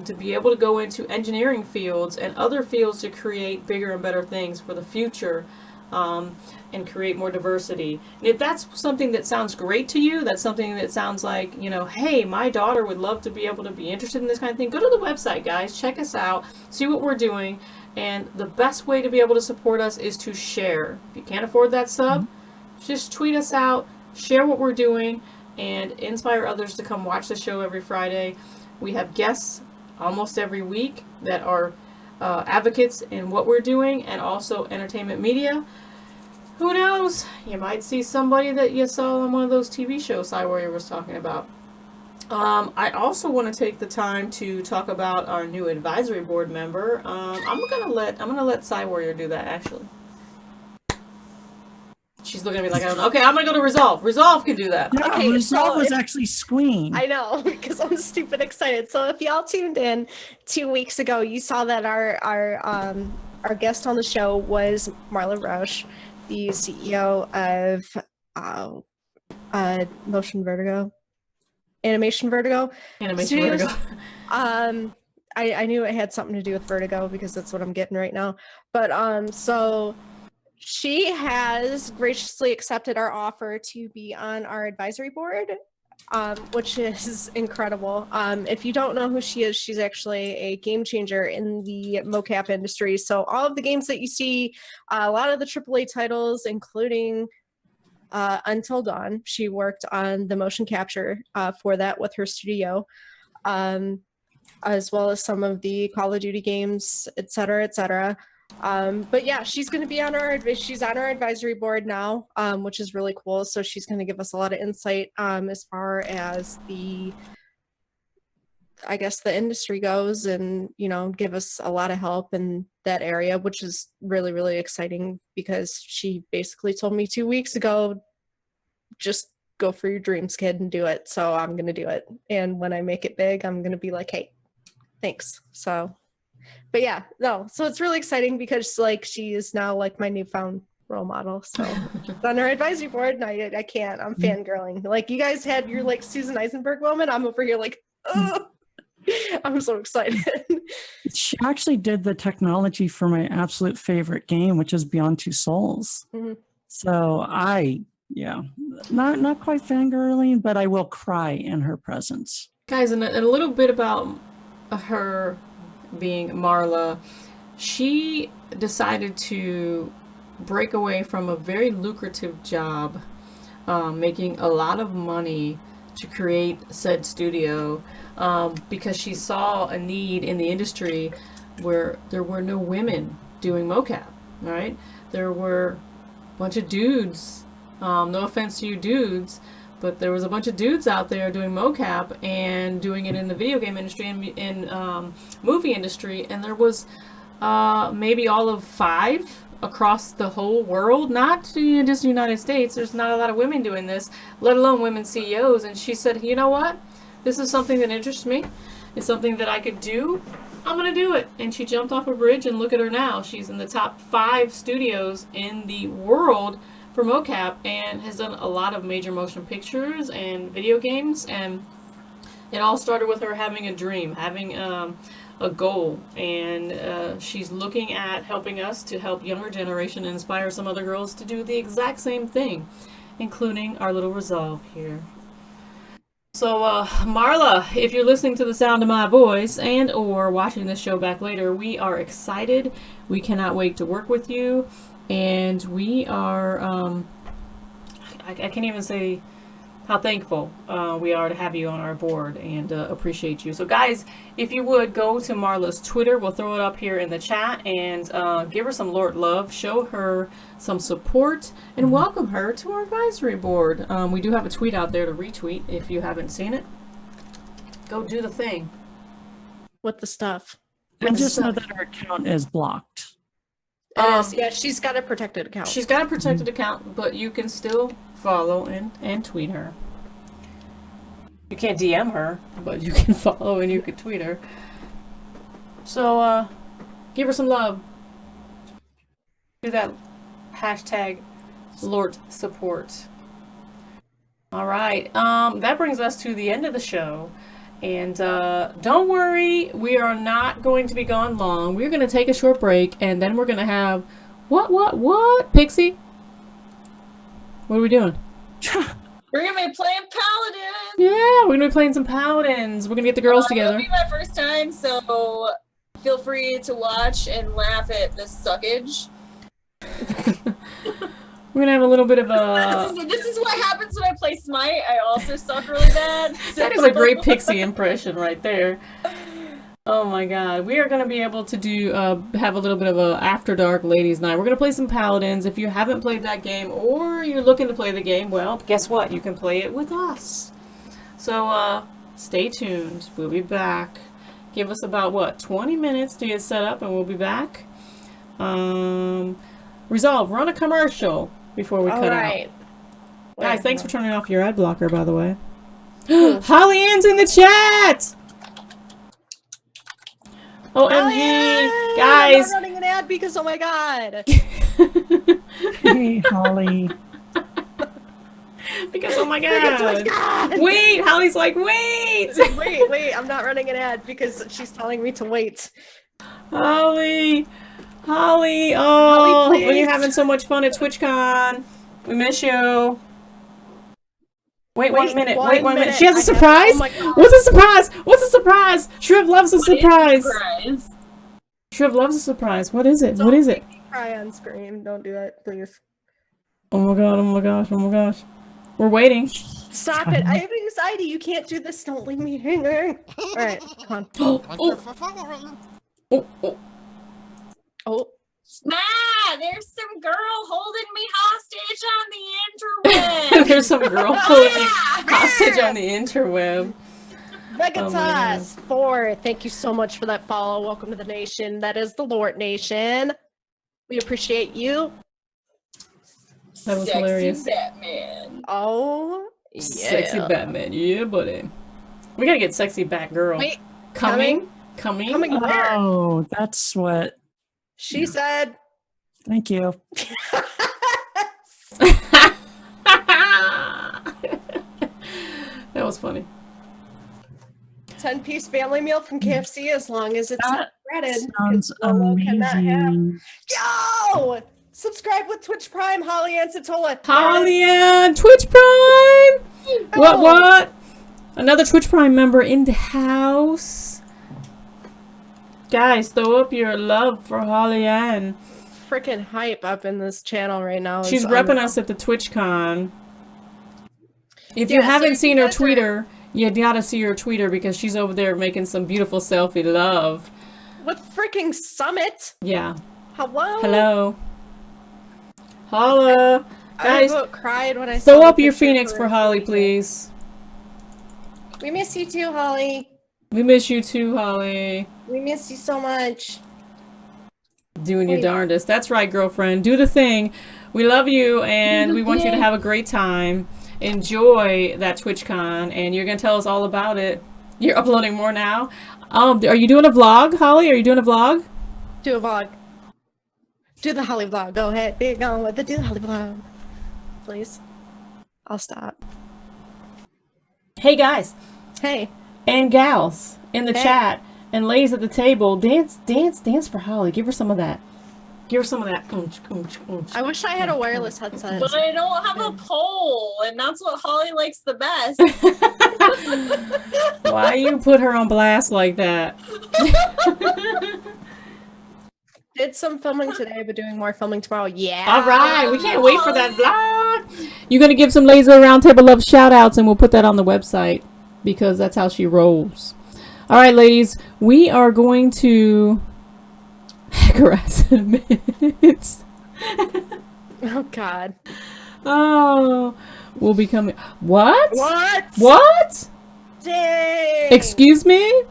to be able to go into engineering fields and other fields to create bigger and better things for the future and create more diversity. And if that's something that sounds great to you, that's something that sounds like, hey, my daughter would love to be able to be interested in this kind of thing, go to the website, guys. Check us out. See what we're doing. And the best way to be able to support us is to share. If you can't afford that sub, just tweet us out, share what we're doing, and inspire others to come watch the show every Friday. We have guests almost every week that are advocates in what we're doing, and also entertainment media. Who knows? You might see somebody that you saw on one of those TV shows Cywarrior was talking about. I also want to take the time to talk about our new advisory board member. I'm gonna let Cywarrior do that, actually. She's looking at me like I don't know. Okay, I'm gonna go to Resolve. Resolve can do that. Yeah, Okay, Resolve so was actually Squeen. I know, because I'm stupid excited. So if y'all tuned in 2 weeks ago, you saw that our guest on the show was Marla Rausch, the CEO of Animation Vertigo. Animation Studios. Vertigo. I knew it had something to do with Vertigo because that's what I'm getting right now. But so she has graciously accepted our offer to be on our advisory board, which is incredible. If you don't know who she is, she's actually a game changer in the mocap industry. So all of the games that you see, a lot of the AAA titles, including Until Dawn, she worked on the motion capture for that with her studio, as well as some of the Call of Duty games, etc., etc. But yeah, she's going to be on she's on our advisory board now, which is really cool. So she's going to give us a lot of insight as far as the industry goes, and give us a lot of help in that area, which is really, really exciting, because she basically told me 2 weeks ago, just go for your dreams, kid, and do it. So I'm going to do it. And when I make it big, I'm going to be like, hey, thanks. So but yeah, no, so it's really exciting because she is now my newfound role model. So she's on her advisory board, and I can't. I'm fangirling. You guys had your Susan Eisenberg moment. I'm over here oh, I'm so excited. She actually did the technology for my absolute favorite game, which is Beyond Two Souls. Mm-hmm. So not quite fangirling, but I will cry in her presence. Guys, and a little bit about her being Marla. She decided to break away from a very lucrative job, making a lot of money to create said studio, because she saw a need in the industry where there were no women doing mocap, right? There were a bunch of dudes, no offense to you dudes, but there was a bunch of dudes out there doing mocap and doing it in the video game industry and in movie industry, and there was maybe all of 5 across the whole world, not just the United States. There's not a lot of women doing this, let alone women CEOs. And she said, you know what? This is something that interests me. It's something that I could do. I'm going to do it. And she jumped off a bridge, and look at her now. She's in the top 5 studios in the world for mocap, and has done a lot of major motion pictures and video games. And it all started with her having a dream, having a goal, and she's looking at helping us to help younger generation and inspire some other girls to do the exact same thing, including our little Resolve here. So Marla, if you're listening to the sound of my voice and or watching this show back later, we are excited. We cannot wait to work with you. And we are, I can't even say how thankful we are to have you on our board, and appreciate you. So guys, if you would go to Marla's Twitter, we'll throw it up here in the chat, and give her some Lord love, show her some support, and welcome her to our advisory board. We do have a tweet out there to retweet if you haven't seen it. Go do the thing. With the stuff. And just know that her account is blocked. Yeah, she's got a protected account. She's got a protected account, but you can still follow and tweet her. You can't DM her, but you can follow and you can tweet her. So, give her some love. Do that hashtag Lort support. All right, that brings us to the end of the show. And don't worry, we are not going to be gone long. We're going to take a short break, and then we're going to have What? Pixie? What are we doing? We're gonna be playing Paladin. Yeah, we're gonna be playing some Paladins. We're gonna get the girls It'll together. be my first time, so feel free to watch and laugh at this suckage. We're gonna have a little bit of a... This is what happens when I play Smite. I also suck really bad. That is a great Pixie impression right there. Oh my god. We are going to be able to do have a little bit of a After Dark Ladies Night. We're going to play some Paladins. If you haven't played that game or you're looking to play the game, well, guess what? You can play it with us. So, stay tuned. We'll be back. Give us about, what, 20 minutes to get set up and we'll be back. Resolve, run a commercial before we cut out. Guys, thanks for turning off your ad blocker, by the way. Holly Ann's in the chat! OMG! Guys! I'm not running an ad because, oh my god! Hey, Holly. Because, oh my god! Wait! Holly's like, wait! Wait, I'm not running an ad because she's telling me to wait. Holly! Holly! Oh! Holly, When you're please. having so much fun at TwitchCon. We miss you. Wait 1 minute. Wait 1 minute. She has a surprise? Oh my god. What's a surprise? What's a surprise? Shriv loves a surprise. Surprise. Shriv loves a surprise. What is it? What is it? Cry on screen. Don't do that, please. Oh my god, oh my gosh, oh my gosh. We're waiting. Stop it. I have anxiety. You can't do this. Don't leave me hanging. Alright, come on. Oh. There's some girl holding me hostage on the interweb. There's some girl holding me hostage on the interweb. Vegatas 4, thank you so much for that follow. Welcome to the nation. That is the Lord Nation. We appreciate you. That was Sexy hilarious. Batman. Oh, yeah. Sexy Batman, yeah, buddy. We gotta get sexy Batgirl. Wait, Coming? coming where? Oh, that's what. She said. Thank you. That was funny. 10-piece family meal from KFC as long as it's That breaded. sounds amazing. Yo! Subscribe with Twitch Prime, Holly Ann Satola. Holly Ann, Twitch Prime! What? Another Twitch Prime member in the house. Guys, throw up your love for Holly Ann. Freaking hype up in this channel right now. She's repping us at the TwitchCon. If you Yeah, so haven't if seen you her guys are- tweeter, you gotta see her tweeter because she's over there making some beautiful selfie love. With freaking Summit. Yeah. Hello? Hello. Holla. I Guys, about cried when I saw throw the up your picture phoenix for Holly, Holly. please. We miss you too, Holly. We miss you too, Holly. We miss you so much. Doing your Wait. darndest. That's right, girlfriend. Do the thing. We love you, and we want you to have a great time. Enjoy that TwitchCon, and you're going to tell us all about it. You're uploading more now. Are you doing a vlog, Holly? Are you doing a vlog? Do a vlog. Do the Holly vlog. Go ahead. Be going with the do the Holly vlog. Please. I'll stop. Hey, guys Hey. and gals in the Hey. chat and ladies at the table, dance for Holly. Give her some of that. Give her some of that. I wish I had a wireless headset. But I don't have a pole, and that's what Holly likes the best. Why you put her on blast like that? Did some filming today, but doing more filming tomorrow. Yeah. All right, we can't wait for that vlog. You're going to give some Laser Roundtable Love shout outs, and we'll put that on the website because that's how she rolls. All right, ladies, we are going to harass minutes. Oh, God. Oh, we'll be coming. What? What? What? Dang. Excuse me?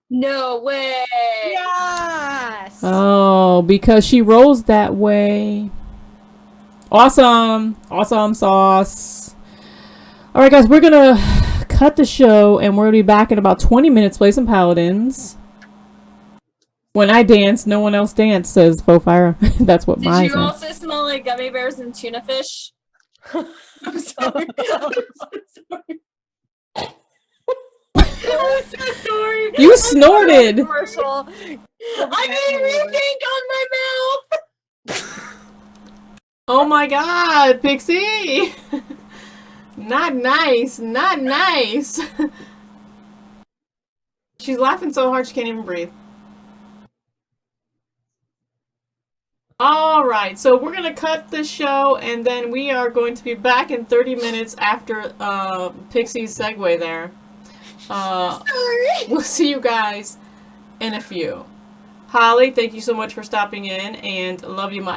No way. Yes. Oh, because she rolls that way. Awesome. Awesome sauce. All right, guys, we're going to cut the show, and we're going to be back in about 20 minutes, play some Paladins. When I dance, no one else dance, says Fire. That's what Did mine you says. also smell like gummy bears and tuna fish? I'm sorry. I'm so sorry. I'm so sorry. You snorted. Commercial. I need repaint on my mouth. Oh my god, Pixie! Not nice, not nice. She's laughing so hard she can't even breathe. Alright, so we're gonna cut the show and then we are going to be back in 30 minutes after Pixie's segue there. Sorry. We'll see you guys in a few. Holly, thank you so much for stopping in and love you much.